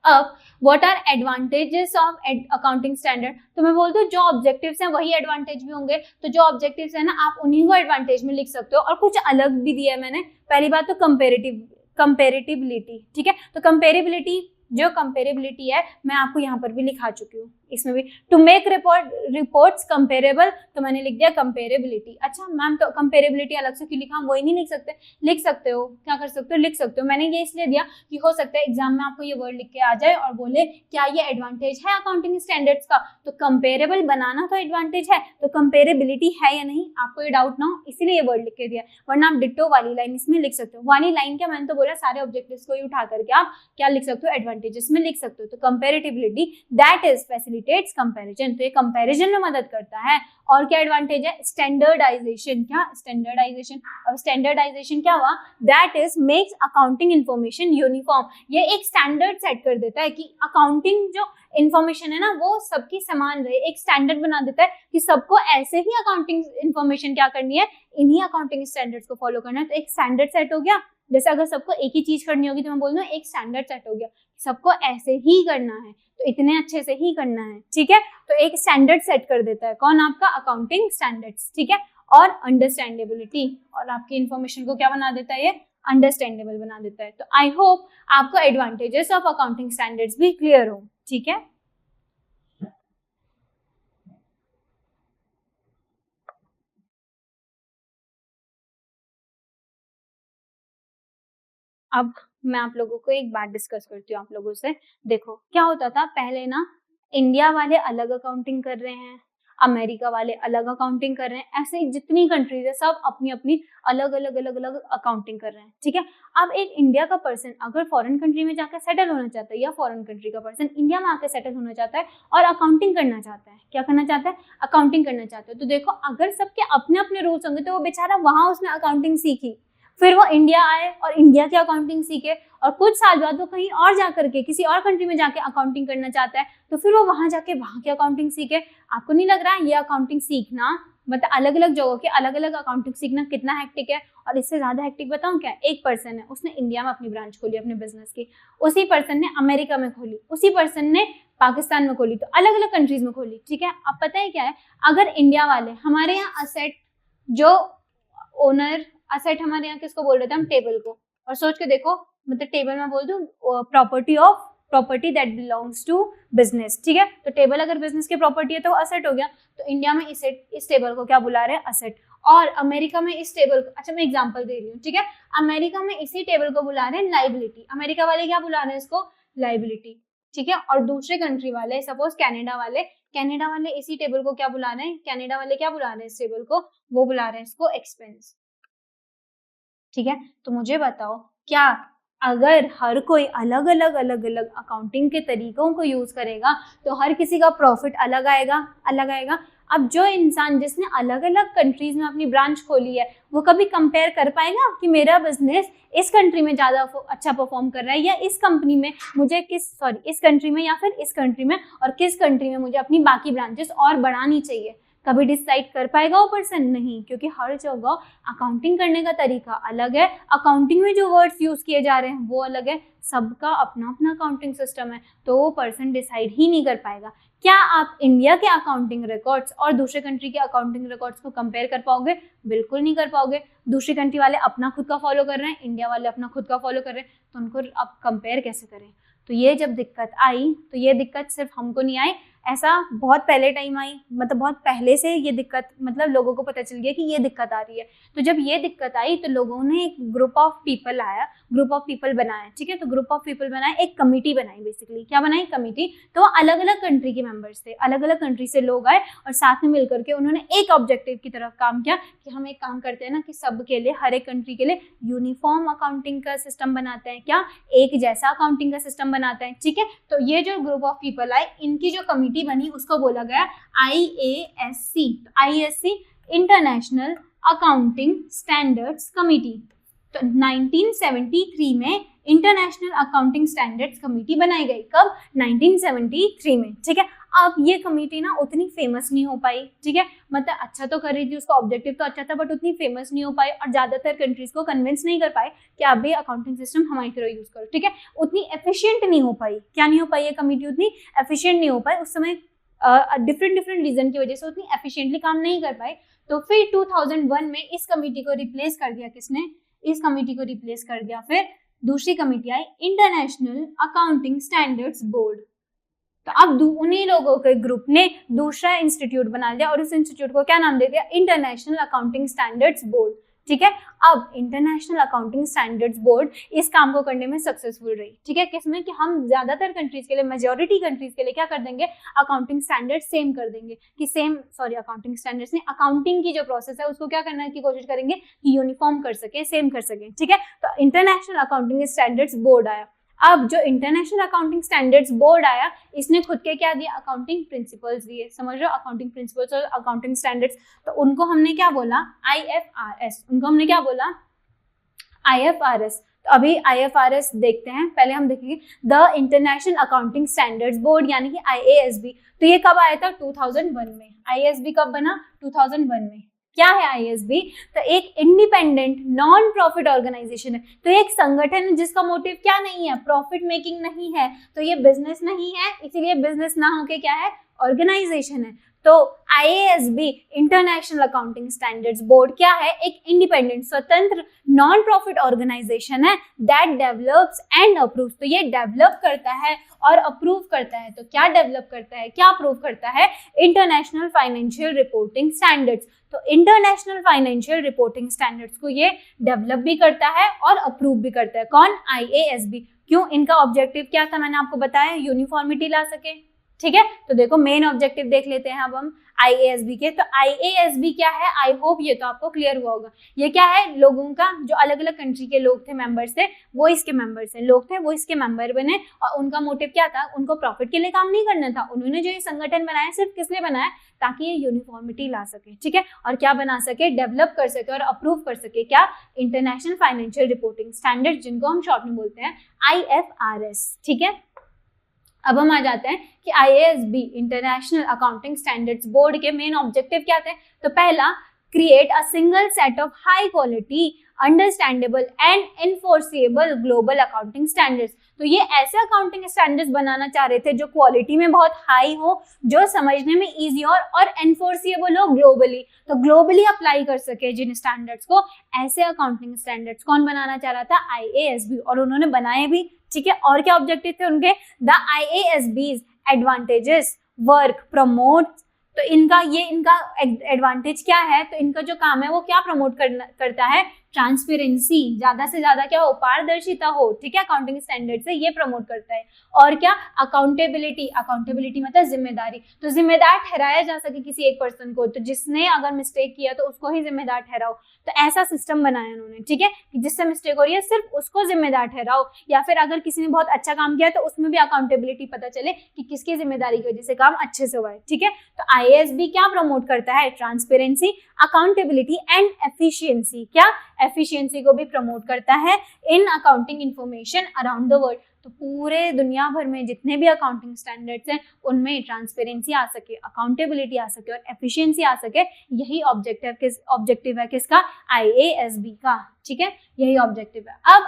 अब what are advantages of accounting standard, तो मैं बोलती हूँ जो ऑब्जेक्टिव्स हैं वही एडवांटेज भी होंगे। तो जो ऑब्जेक्टिव्स है ना, आप उन्हीं को एडवांटेज में लिख सकते हो, और कुछ अलग भी दिया है मैंने। पहली बात तो कंपेरेटिबिलिटी, ठीक है। तो जो कंपेरेबिलिटी है मैं आपको यहाँ पर भी लिखा चुकी हूँ, इसमें भी टू मेक रिपोर्ट्स कंपेरेबल, तो मैंने लिख दिया कंपेरेबिलिटी। अच्छा मैम, तो कंपेरेबिलिटी अलग से क्यों लिखा, वही नहीं लिख सकते, लिख सकते हो, क्या कर सकते हो, लिख सकते हो। मैंने ये इसलिए दिया कि हो सकता है एग्जाम में आपको ये वर्ड लिख के आ जाए और बोले क्या ये एडवांटेज है अकाउंटिंग स्टैंडर्ड्स का, तो कंपेरेबल बनाना तो एडवांटेज है, तो कंपेरेबिलिटी है या नहीं, आपको ये डाउट ना हो, इसीलिए ये वर्ड लिख के दिया। वरना आप डिट्टो वाली लाइन इसमें लिख सकते हो। वाली लाइन क्या, मैंने तो बोला सारे ऑब्जेक्टिव्स को ही उठा करके आप क्या लिख सकते हो, एडवांटेजेस में लिख सकते हो। तो कंपेरेटिबिलिटी दैट इज फैसिलिटेट्स कंपैरिजन, तो ये कंपैरिजन में मदद करता है। और क्या एडवांटेज है, स्टैंडर्डाइजेशन, क्या स्टैंडर्डाइजेशन, और स्टैंडर्डाइजेशन क्या हुआ, that is makes accounting information uniform, ये एक स्टैंडर्ड सेट कर देता है कि अकाउंटिंग जो इन्फॉर्मेशन है ना वो सबकी समान रहे, एक स्टैंडर्ड बना देता है कि सबको ऐसे ही अकाउंटिंग इन्फॉर्मेशन क्या करनी है, इन्हीं अकाउंटिंग स्टैंडर्ड्स को फॉलो करना है। तो एक स्टैंडर्ड सेट हो गया, जैसे अगर सबको एक ही चीज करनी होगी तो मैं बोल दूं एक स्टैंडर्ड सेट हो गया, सबको ऐसे ही करना है, तो इतने अच्छे से ही करना है, ठीक है। तो एक स्टैंडर्ड सेट कर देता है कौन, आपका अकाउंटिंग स्टैंडर्ड्स, ठीक है। और अंडरस्टैंडेबिलिटी, और आपकी इन्फॉर्मेशन को क्या बना देता है, ये अंडरस्टैंडेबल बना देता है। तो आई होप आपको एडवांटेजेस ऑफ अकाउंटिंग स्टैंडर्ड्स भी क्लियर हो, ठीक है। अब मैं आप लोगों को एक बात डिस्कस करती हूँ आप लोगों से। देखो क्या होता था पहले ना, इंडिया वाले अलग अकाउंटिंग कर रहे हैं, अमेरिका वाले अलग अकाउंटिंग कर रहे हैं, ऐसे जितनी कंट्रीज है सब अपनी अपनी अलग अलग अकाउंटिंग कर रहे हैं, ठीक है। अब एक इंडिया का पर्सन अगर फॉरेन कंट्री में जाकर सेटल होना चाहता है, या फॉरेन कंट्री का पर्सन इंडिया में आकर सेटल होना चाहता है और अकाउंटिंग करना चाहता है, क्या करना चाहता है, अकाउंटिंग करना चाहता है, तो देखो अगर सबके अपने अपने रूल्स होंगे तो वो बेचारा वहां उसने अकाउंटिंग सीखी, फिर वो इंडिया आए और इंडिया की अकाउंटिंग सीखे, और कुछ साल बाद वो कहीं और जाकर के किसी और कंट्री में जाके अकाउंटिंग करना चाहता है, तो फिर वो वहां जाके वहां की अकाउंटिंग सीखे। आपको नहीं लग रहा है ये अकाउंटिंग सीखना, मतलब अलग अलग जगहों के अलग अलग अकाउंटिंग सीखना कितना हेक्टिक है। और इससे ज्यादा हेक्टिक बताऊं क्या, एक पर्सन है उसने इंडिया में अपनी ब्रांच खोली अपने बिजनेस की, उसी पर्सन ने अमेरिका में खोली, उसी पर्सन ने पाकिस्तान में खोली, तो अलग अलग कंट्रीज में खोली, ठीक है। अब पता है क्या है, अगर इंडिया वाले हमारे यहाँ असेट जो ओनर, असेट हमारे यहाँ किसको बोल रहे थे हम, टेबल को, और सोच के देखो मतलब टेबल में बोल दूं property that belongs to business, ठीक है। तो टेबल अगर बिजनेस की प्रॉपर्टी है तो वो असेट हो गया, तो इंडिया में इस टेबल को क्या बुला रहे हैं, असेट। और अमेरिका में इस टेबल को, अच्छा मैं एग्जांपल दे रही हूँ, ठीक है, अमेरिका में इसी टेबल को बुला रहे हैं लाइबिलिटी, अमेरिका वाले क्या बुला रहे हैं इसको, लाइबिलिटी, ठीक है। और दूसरे कंट्री वाले सपोज कनाडा वाले इसी टेबल को क्या बुला रहे हैं, कनाडा वाले क्या बुला रहे हैं इस टेबल को, वो बुला रहे हैं इसको एक्सपेंस, ठीक है। तो मुझे बताओ क्या अगर हर कोई अलग अलग अकाउंटिंग के तरीकों को यूज करेगा तो हर किसी का प्रॉफिट अलग आएगा। अब जो इंसान जिसने अलग अलग कंट्रीज में अपनी ब्रांच खोली है वो कभी कंपेयर कर पाएगा कि मेरा बिजनेस इस कंट्री में ज्यादा अच्छा परफॉर्म कर रहा है, या इस कंपनी में मुझे इस कंट्री में या फिर इस कंट्री में, और किस कंट्री में मुझे अपनी बाकी ब्रांचेस और बढ़ानी चाहिए, कभी डिसाइड कर पाएगा वो पर्सन? नहीं, क्योंकि हर जगह अकाउंटिंग करने का तरीका अलग है, अकाउंटिंग में जो वर्ड्स यूज किए जा रहे हैं वो अलग है, सबका अपना अपना अकाउंटिंग सिस्टम है, तो वो पर्सन डिसाइड ही नहीं कर पाएगा। क्या आप इंडिया के अकाउंटिंग रिकॉर्ड्स और दूसरे कंट्री के अकाउंटिंग रिकॉर्ड्स को कंपेयर कर पाओगे? बिल्कुल नहीं कर पाओगे। दूसरी कंट्री वाले अपना खुद का फॉलो कर रहे हैं, इंडिया वाले अपना खुद का फॉलो कर रहे हैं, तो उनको आप कंपेयर कैसे करें? तो ये जब दिक्कत आई, तो ये दिक्कत सिर्फ हमको नहीं आई, ऐसा बहुत पहले टाइम आई, मतलब बहुत पहले से ये दिक्कत, मतलब लोगों को पता चल गया कि ये दिक्कत आ रही है। तो जब ये दिक्कत आई तो लोगों ने एक ग्रुप ऑफ पीपल बनाया, ठीक है। तो ग्रुप ऑफ पीपल बनाए, एक कमेटी बनाई, बेसिकली क्या बनाई? कमेटी। तो अलग अलग कंट्री के मेंबर्स थे, अलग अलग कंट्री से लोग आए और साथ में मिलकर के उन्होंने एक ऑब्जेक्टिव की तरफ काम किया कि हम एक काम करते हैं ना कि सबके लिए, हर एक कंट्री के लिए यूनिफॉर्म अकाउंटिंग का सिस्टम बनाते हैं, क्या एक जैसा अकाउंटिंग का सिस्टम बनाते हैं, ठीक है। तो ये जो ग्रुप ऑफ पीपल आए, इनकी जो कमेटी बनी उसको बोला गया IASC। IASC international accounting standards committee. तो 1973 में इंटरनेशनल अकाउंटिंग स्टैंडर्ड्स कमेटी बनाई गई। कब? 1973 में, ठीक है। अब ये कमेटी ना उतनी फेमस नहीं हो पाई, ठीक है, मतलब अच्छा तो कर रही थी, उसका ऑब्जेक्टिव तो अच्छा था, बट उतनी फेमस नहीं हो पाई और ज्यादातर कंट्रीज को कन्विंस नहीं कर पाए कि आप भी अकाउंटिंग सिस्टम हमारी तरह यूज करो, ठीक है। उतनी एफिशिएंट नहीं हो पाई। क्या नहीं हो पाई? ये कमेटी उतनी एफिशिएंट नहीं हो पाई उस समय, डिफरेंट रीजन की वजह से उतनी एफिशिएंटली काम नहीं कर पाए। तो फिर 2001 में इस कमेटी को रिप्लेस कर दिया। किसने? इस कमेटी को रिप्लेस कर दिया। फिर दूसरी कमेटी आई, इंटरनेशनल अकाउंटिंग स्टैंडर्ड्स बोर्ड। तो अब उन्हीं लोगों के ग्रुप ने दूसरा इंस्टीट्यूट बना लिया और उस इंस्टीट्यूट को क्या नाम दे दिया? इंटरनेशनल अकाउंटिंग स्टैंडर्ड्स बोर्ड, ठीक है। अब इंटरनेशनल अकाउंटिंग स्टैंडर्ड्स बोर्ड इस काम को करने में सक्सेसफुल रही, ठीक है। किसमें? कि हम ज्यादातर कंट्रीज के लिए, मेजॉरिटी कंट्रीज के लिए क्या कर देंगे? अकाउंटिंग स्टैंडर्ड सेम कर देंगे, कि अकाउंटिंग स्टैंडर्ड्स नहीं, अकाउंटिंग की जो प्रोसेस है उसको क्या करने की कोशिश करेंगे कि यूनिफॉर्म कर सके, सेम कर सके, ठीक है। तो इंटरनेशनल अकाउंटिंग स्टैंडर्ड्स बोर्ड आया। अब जो इंटरनेशनल अकाउंटिंग स्टैंडर्ड्स बोर्ड आया, इसने खुद के क्या दिया? अकाउंटिंग प्रिंसिपल्स दिए। समझ रहे हो? अकाउंटिंग प्रिंसिपल्स और अकाउंटिंग स्टैंडर्ड्स। तो उनको हमने क्या बोला? IFRS। उनको हमने क्या बोला? IFRS। तो अभी IFRS देखते हैं। पहले हम देखेंगे the international accounting standards board, यानी कि IASB। तो ये कब आया था? 2001 में। IASB कब बना? 2001 में। क्या है IASB? तो एक इंडिपेंडेंट नॉन प्रॉफिट ऑर्गेनाइजेशन है। तो एक संगठन है जिसका मोटिव क्या नहीं है? प्रॉफिट मेकिंग नहीं है। तो ये बिजनेस नहीं है, इसीलिए बिजनेस ना होके क्या है? ऑर्गेनाइजेशन है। तो IASB international accounting standards board क्या है? एक इंडिपेंडेंट, स्वतंत्र, नॉन प्रॉफिट ऑर्गेनाइजेशन है दैट डेवलप्स एंड अप्रूव्स। तो ये डेवलप करता है और अप्रूव करता है। तो क्या डेवलप करता है, क्या अप्रूव करता है? International financial reporting standards. तो इंटरनेशनल फाइनेंशियल रिपोर्टिंग स्टैंडर्ड्स को ये डेवलप भी करता है और अप्रूव भी करता है। कौन? IASB। क्यों? इनका ऑब्जेक्टिव क्या था? मैंने आपको बताया, यूनिफॉर्मिटी ला सके, ठीक है। तो देखो मेन ऑब्जेक्टिव देख लेते हैं अब हम IASB के। तो IASB क्या है? आई होप ये तो आपको क्लियर हुआ होगा। ये क्या है? लोगों का, जो अलग अलग कंट्री के लोग थे, मेंबर्स थे, वो इसके मेंबर्स थे, लोग थे वो इसके मेंबर बने। और उनका मोटिव क्या था? उनको प्रॉफिट के लिए काम नहीं करना था। उन्होंने जो ये संगठन बनाया सिर्फ किस लिए बनाया? ताकि ये यूनिफॉर्मिटी ला सके, ठीक है, और क्या बना सके? डेवलप कर सके और अप्रूव कर सके। क्या? इंटरनेशनल फाइनेंशियल रिपोर्टिंग स्टैंडर्ड, जिनको हम शॉर्ट में बोलते हैं IFRS, ठीक है। अब हम आ जाते हैं कि IASB international accounting standards board के मेन ऑब्जेक्टिव क्या थे? तो पहला, create a single set of high quality, understandable and enforceable global accounting standards. तो ये ऐसे अकाउंटिंग स्टैंडर्ड्स बनाना चाह रहे थे जो क्वालिटी में बहुत हाई हो, जो समझने में इजी हो और एनफोर्सेबल हो ग्लोबली। तो ग्लोबली अप्लाई कर सके जिन स्टैंडर्ड्स को, ऐसे अकाउंटिंग स्टैंडर्ड्स कौन बनाना चाह रहा था? IASB। और उन्होंने बनाए भी, ठीक है। और क्या ऑब्जेक्टिव थे उनके? The IASB's advantages, work, promote. तो इनका एडवांटेज क्या है? तो इनका जो काम है वो क्या प्रमोट करता है? ट्रांसपेरेंसी, ज्यादा से ज्यादा क्या हो? पारदर्शिता हो, ठीक है। अकाउंटिंग स्टैंडर्ड से ये प्रमोट करता है। और क्या? अकाउंटेबिलिटी। अकाउंटेबिलिटी मतलब जिम्मेदारी। तो जिम्मेदार ठहराया जा सके किसी एक पर्सन को, तो जिसने अगर मिस्टेक किया तो उसको ही जिम्मेदार ठहराओ। तो ऐसा सिस्टम बनाया उन्होंने, ठीक है, कि जिससे मिस्टेक हो रही है सिर्फ उसको जिम्मेदार ठहराओ, या फिर अगर किसी ने बहुत अच्छा काम किया तो उसमें भी अकाउंटेबिलिटी पता चले कि किसकी जिम्मेदारी की वजह से काम अच्छे से हुआ है, ठीक है। तो IASB क्या प्रमोट करता है? Transparency, accountability and efficiency. क्या? एफिशिएंसी को भी प्रमोट करता है in accounting information around the world. तो पूरे दुनिया भर में जितने भी अकाउंटिंग स्टैंडर्ड्स हैं उनमें ट्रांसपेरेंसी आ सके, अकाउंटेबिलिटी आ सके और एफिशिएंसी आ सके, यही ऑब्जेक्टिव है किसका, IASB का, ठीक है, यही ऑब्जेक्टिव है। अब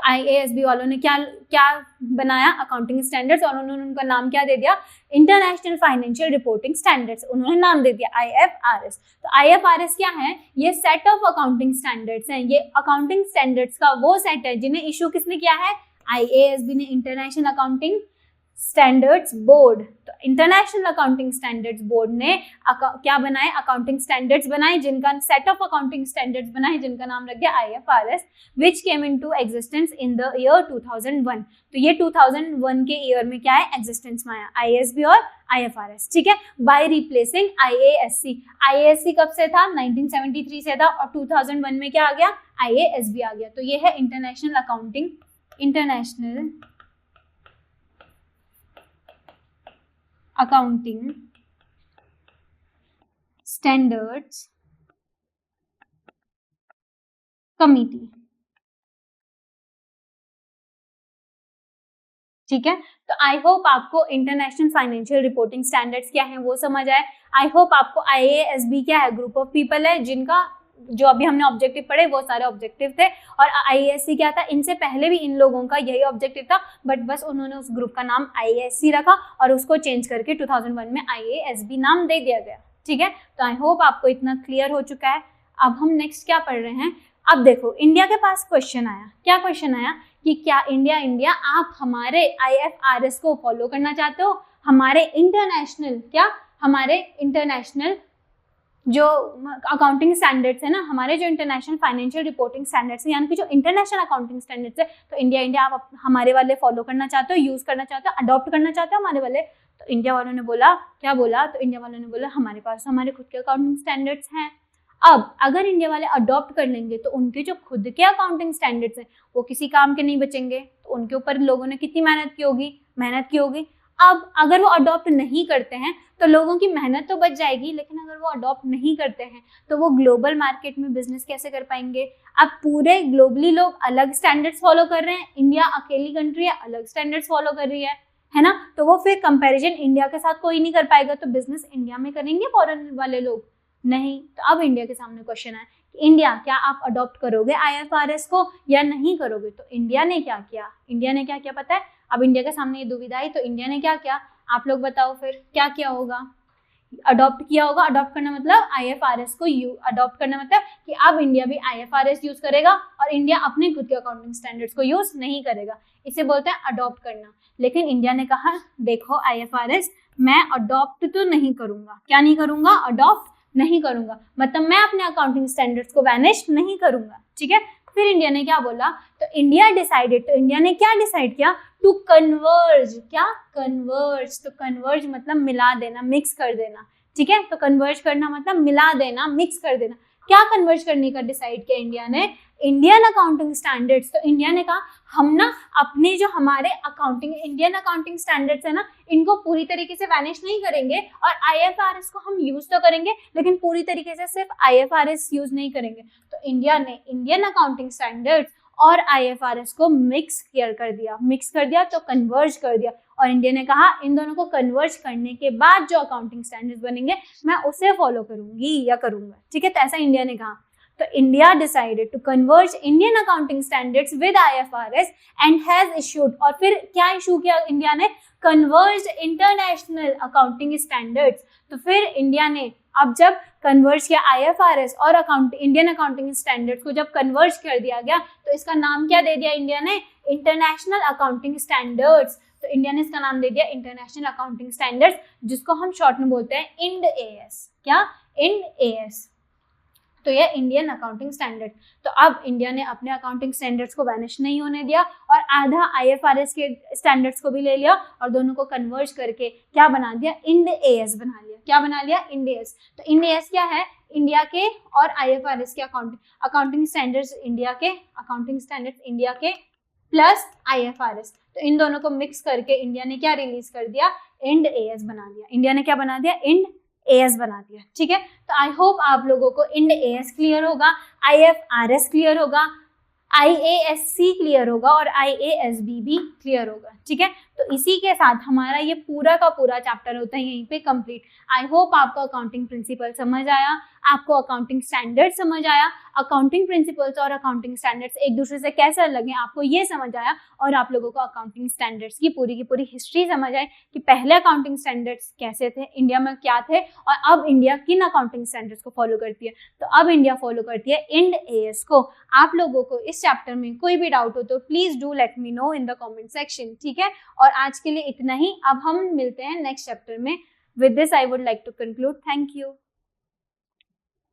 IASB वालों ने क्या बनाया, अकाउंटिंग स्टैंडर्ड्स, और उन्होंने उनका नाम क्या दे दिया, इंटरनेशनल फाइनेंशियल रिपोर्टिंग स्टैंडर्ड्स, उन्होंने नाम दे दिया IFRS। तो IFRS क्या है, ये सेट ऑफ अकाउंटिंग स्टैंडर्ड्स हैं, ये अकाउंटिंग स्टैंडर्ड्स का वो सेट है जिन्हें इशू किसने किया है, IASB ने, इंटरनेशनल अकाउंटिंग स्टैंडर्ड्स बोर्ड। तो इंटरनेशनल अकाउंटिंग स्टैंडर्ड्स बोर्ड ने क्या बनाए, अकाउंटिंग स्टैंडर्ड्स बनाए, जिनका सेट ऑफ अकाउंटिंग स्टैंडर्ड्स बनाए जिनका नाम रख गया IFRS, which came into existence in the year 2001। तो ये 2001 के ईयर में क्या है, एग्जिस्टेंस में आया IASB और IFRS, ठीक है, बाय रिप्लेसिंग IASC। IASC कब से था, 1973 से था, और 2001 में क्या आ गया, IASB आ गया। तो ये है इंटरनेशनल अकाउंटिंग स्टैंडर्ड्स कमिटी, ठीक है। तो आई होप आपको इंटरनेशनल फाइनेंशियल रिपोर्टिंग स्टैंडर्ड्स क्या है वो समझ आए। आई होप आपको IASB क्या है, ग्रुप ऑफ पीपल है जिनका जो अभी हमने ऑब्जेक्टिव पढ़े वो सारे ऑब्जेक्टिव थे, और IASC क्या था, इनसे पहले भी इन लोगों का यही ऑब्जेक्टिव था, बट बस उन्होंने उस ग्रुप का नाम IASC रखा और उसको चेंज करके 2001 में IASB नाम दे दिया गया, ठीक है। तो आई होप आपको इतना क्लियर हो चुका है। अब हम नेक्स्ट क्या पढ़ रहे हैं, अब देखो इंडिया के पास क्वेश्चन आया, क्या क्वेश्चन आया कि क्या इंडिया आप हमारे IFRS को फॉलो करना चाहते हो, हमारे इंटरनेशनल जो अकाउंटिंग स्टैंडर्ड्स है ना, हमारे जो इंटरनेशनल फाइनेंशियल रिपोर्टिंग स्टैंडर्ड्स है, यानी कि जो इंटरनेशनल अकाउंटिंग स्टैंडर्ड्स है, तो इंडिया आप हमारे वाले फॉलो करना चाहते हो, यूज करना चाहते हो, अडॉप्ट करना चाहते हो हमारे वाले। तो इंडिया वालों ने बोला, क्या बोला, तो इंडिया वालों ने बोला हमारे पास हमारे खुद के अकाउंटिंग स्टैंडर्ड्स हैं। अब अगर इंडिया वाले अडॉप्ट कर लेंगे तो उनके जो खुद के अकाउंटिंग स्टैंडर्ड्स हैं वो किसी काम के नहीं बचेंगे, तो उनके ऊपर लोगों ने कितनी मेहनत की होगी। अब अगर वो अडॉप्ट नहीं करते हैं तो लोगों की मेहनत तो बच जाएगी, लेकिन अगर वो अडॉप्ट नहीं करते हैं तो वो ग्लोबल मार्केट में बिजनेस कैसे कर पाएंगे। अब पूरे ग्लोबली लोग अलग स्टैंडर्ड्स फॉलो कर रहे हैं, इंडिया अकेली कंट्री है अलग स्टैंडर्ड्स फॉलो कर रही है ना, तो वो फिर कंपैरिजन इंडिया के साथ कोई नहीं कर पाएगा, तो बिजनेस इंडिया में करेंगे फॉरेन वाले लोग नहीं। तो अब इंडिया के सामने क्वेश्चन है कि इंडिया क्या आप अडॉप्ट करोगे IFRS को या नहीं करोगे। तो इंडिया ने क्या किया पता है, अब इंडिया के सामने ये दुविधा है, तो इंडिया ने क्या किया, आप लोग बताओ फिर क्या किया होगा, अडॉप्ट किया होगा। अडॉप्ट करना मतलब IFRS को अडॉप्ट करना मतलब कि अब इंडिया भी IFRS यूज करेगा और इंडिया अपने खुद के अकाउंटिंग स्टैंडर्ड्स को यूज नहीं करेगा, इसे बोलते हैं अडॉप्ट करना। लेकिन इंडिया ने कहा देखो IFRS मैं अडॉप्ट तो नहीं करूंगा, क्या नहीं करूंगा, अडॉप्ट नहीं करूंगा, मतलब मैं अपने अकाउंटिंग स्टैंडर्ड्स को वैनिश नहीं करूंगा, ठीक है। फिर इंडिया ने क्या बोला, तो इंडिया ने क्या डिसाइड किया, टू कन्वर्ज, तो कन्वर्ज मतलब मिला देना, मिक्स कर देना, ठीक है। तो कन्वर्ज करना मतलब मिला देना, मिक्स कर देना। क्या कन्वर्ज करने का डिसाइड किया इंडिया ने, इंडियन अकाउंटिंग स्टैंडर्ड्स। तो इंडिया ने कहा हम ना अपने जो हमारे इंडियन अकाउंटिंग स्टैंडर्ड्स है ना, इनको पूरी तरीके से वैनिश नहीं करेंगे और IFRS को हम यूज तो करेंगे लेकिन पूरी तरीके से सिर्फ IFRS यूज नहीं करेंगे। तो इंडिया ने इंडियन अकाउंटिंग स्टैंडर्ड्स और IFRS को मिक्स कर दिया तो कन्वर्ज कर दिया। और इंडिया ने कहा इन दोनों को कन्वर्ज करने के बाद जो अकाउंटिंग स्टैंडर्ड्स बनेंगे मैं उसे फॉलो करूंगी या करूंगा, ठीक है। तो ऐसा इंडिया ने कहा। तो India decided to converge Indian accounting standards with IFRS and has issued, और फिर क्या इशू किया इंडिया ने, कन्वर्ज इंटरनेशनल अकाउंटिंग स्टैंडर्ड्स। तो फिर इंडिया ने अब जब कन्वर्ज किया IFRS और इंडियन अकाउंटिंग स्टैंडर्ड्स को जब कन्वर्ज कर दिया गया तो इसका नाम क्या दे दिया इंडिया ने, इंटरनेशनल अकाउंटिंग स्टैंडर्ड्स। तो इंडिया ने इसका नाम दे दिया इंटरनेशनल अकाउंटिंग स्टैंडर्ड्स, जिसको हम शॉर्ट में बोलते हैं IND-AS। क्या, IND-AS। तो ये इंडियन अकाउंटिंग स्टैंडर्ड। तो अब इंडिया ने अपने अकाउंटिंग स्टैंडर्ड्स को वैनिश नहीं होने दिया और आधा IFRS के स्टैंडर्ड्स को भी ले लिया और दोनों को कन्वर्ज करके क्या बना दिया, IND-AS बना लिया। क्या बना लिया, IND-AS। तो IND-AS क्या है, इंडिया के और IFRS के अकाउंटिंग स्टैंडर्ड्स इंडिया के प्लस IFRS, तो इन दोनों को मिक्स करके इंडिया ने क्या रिलीज कर दिया, IND-AS बना दिया। इंडिया ने क्या बना दिया, IND-AS बना दिया, ठीक है। तो आई होप आप लोगों को IND-AS क्लियर होगा, IFRS क्लियर होगा। IASC क्लियर होगा और IASB भी क्लियर होगा, ठीक है। तो इसी के साथ हमारा ये पूरा का पूरा चैप्टर होता है यहीं पे कंप्लीट। आई होप आपको अकाउंटिंग प्रिंसिपल समझ आया, आपको अकाउंटिंग स्टैंडर्ड समझ आया, अकाउंटिंग प्रिंसिपल्स और अकाउंटिंग स्टैंडर्ड्स एक दूसरे से कैसे अलग हैं आपको ये समझ आया, और आप लोगों को अकाउंटिंग स्टैंडर्ड्स की पूरी हिस्ट्री समझ आए कि पहले अकाउंटिंग स्टैंडर्ड्स कैसे थे, इंडिया में क्या थे, और अब इंडिया किन अकाउंटिंग स्टैंडर्ड्स को फॉलो करती है। तो अब इंडिया फॉलो करती है इंड AS को। आप लोगों को इस चैप्टर में कोई भी डाउट हो तो please do let me know in the comment section, ठीक है। और आज के लिए इतना ही, अब हम मिलते हैं नेक्स्ट चैप्टर में। With this I would like to conclude, thank you.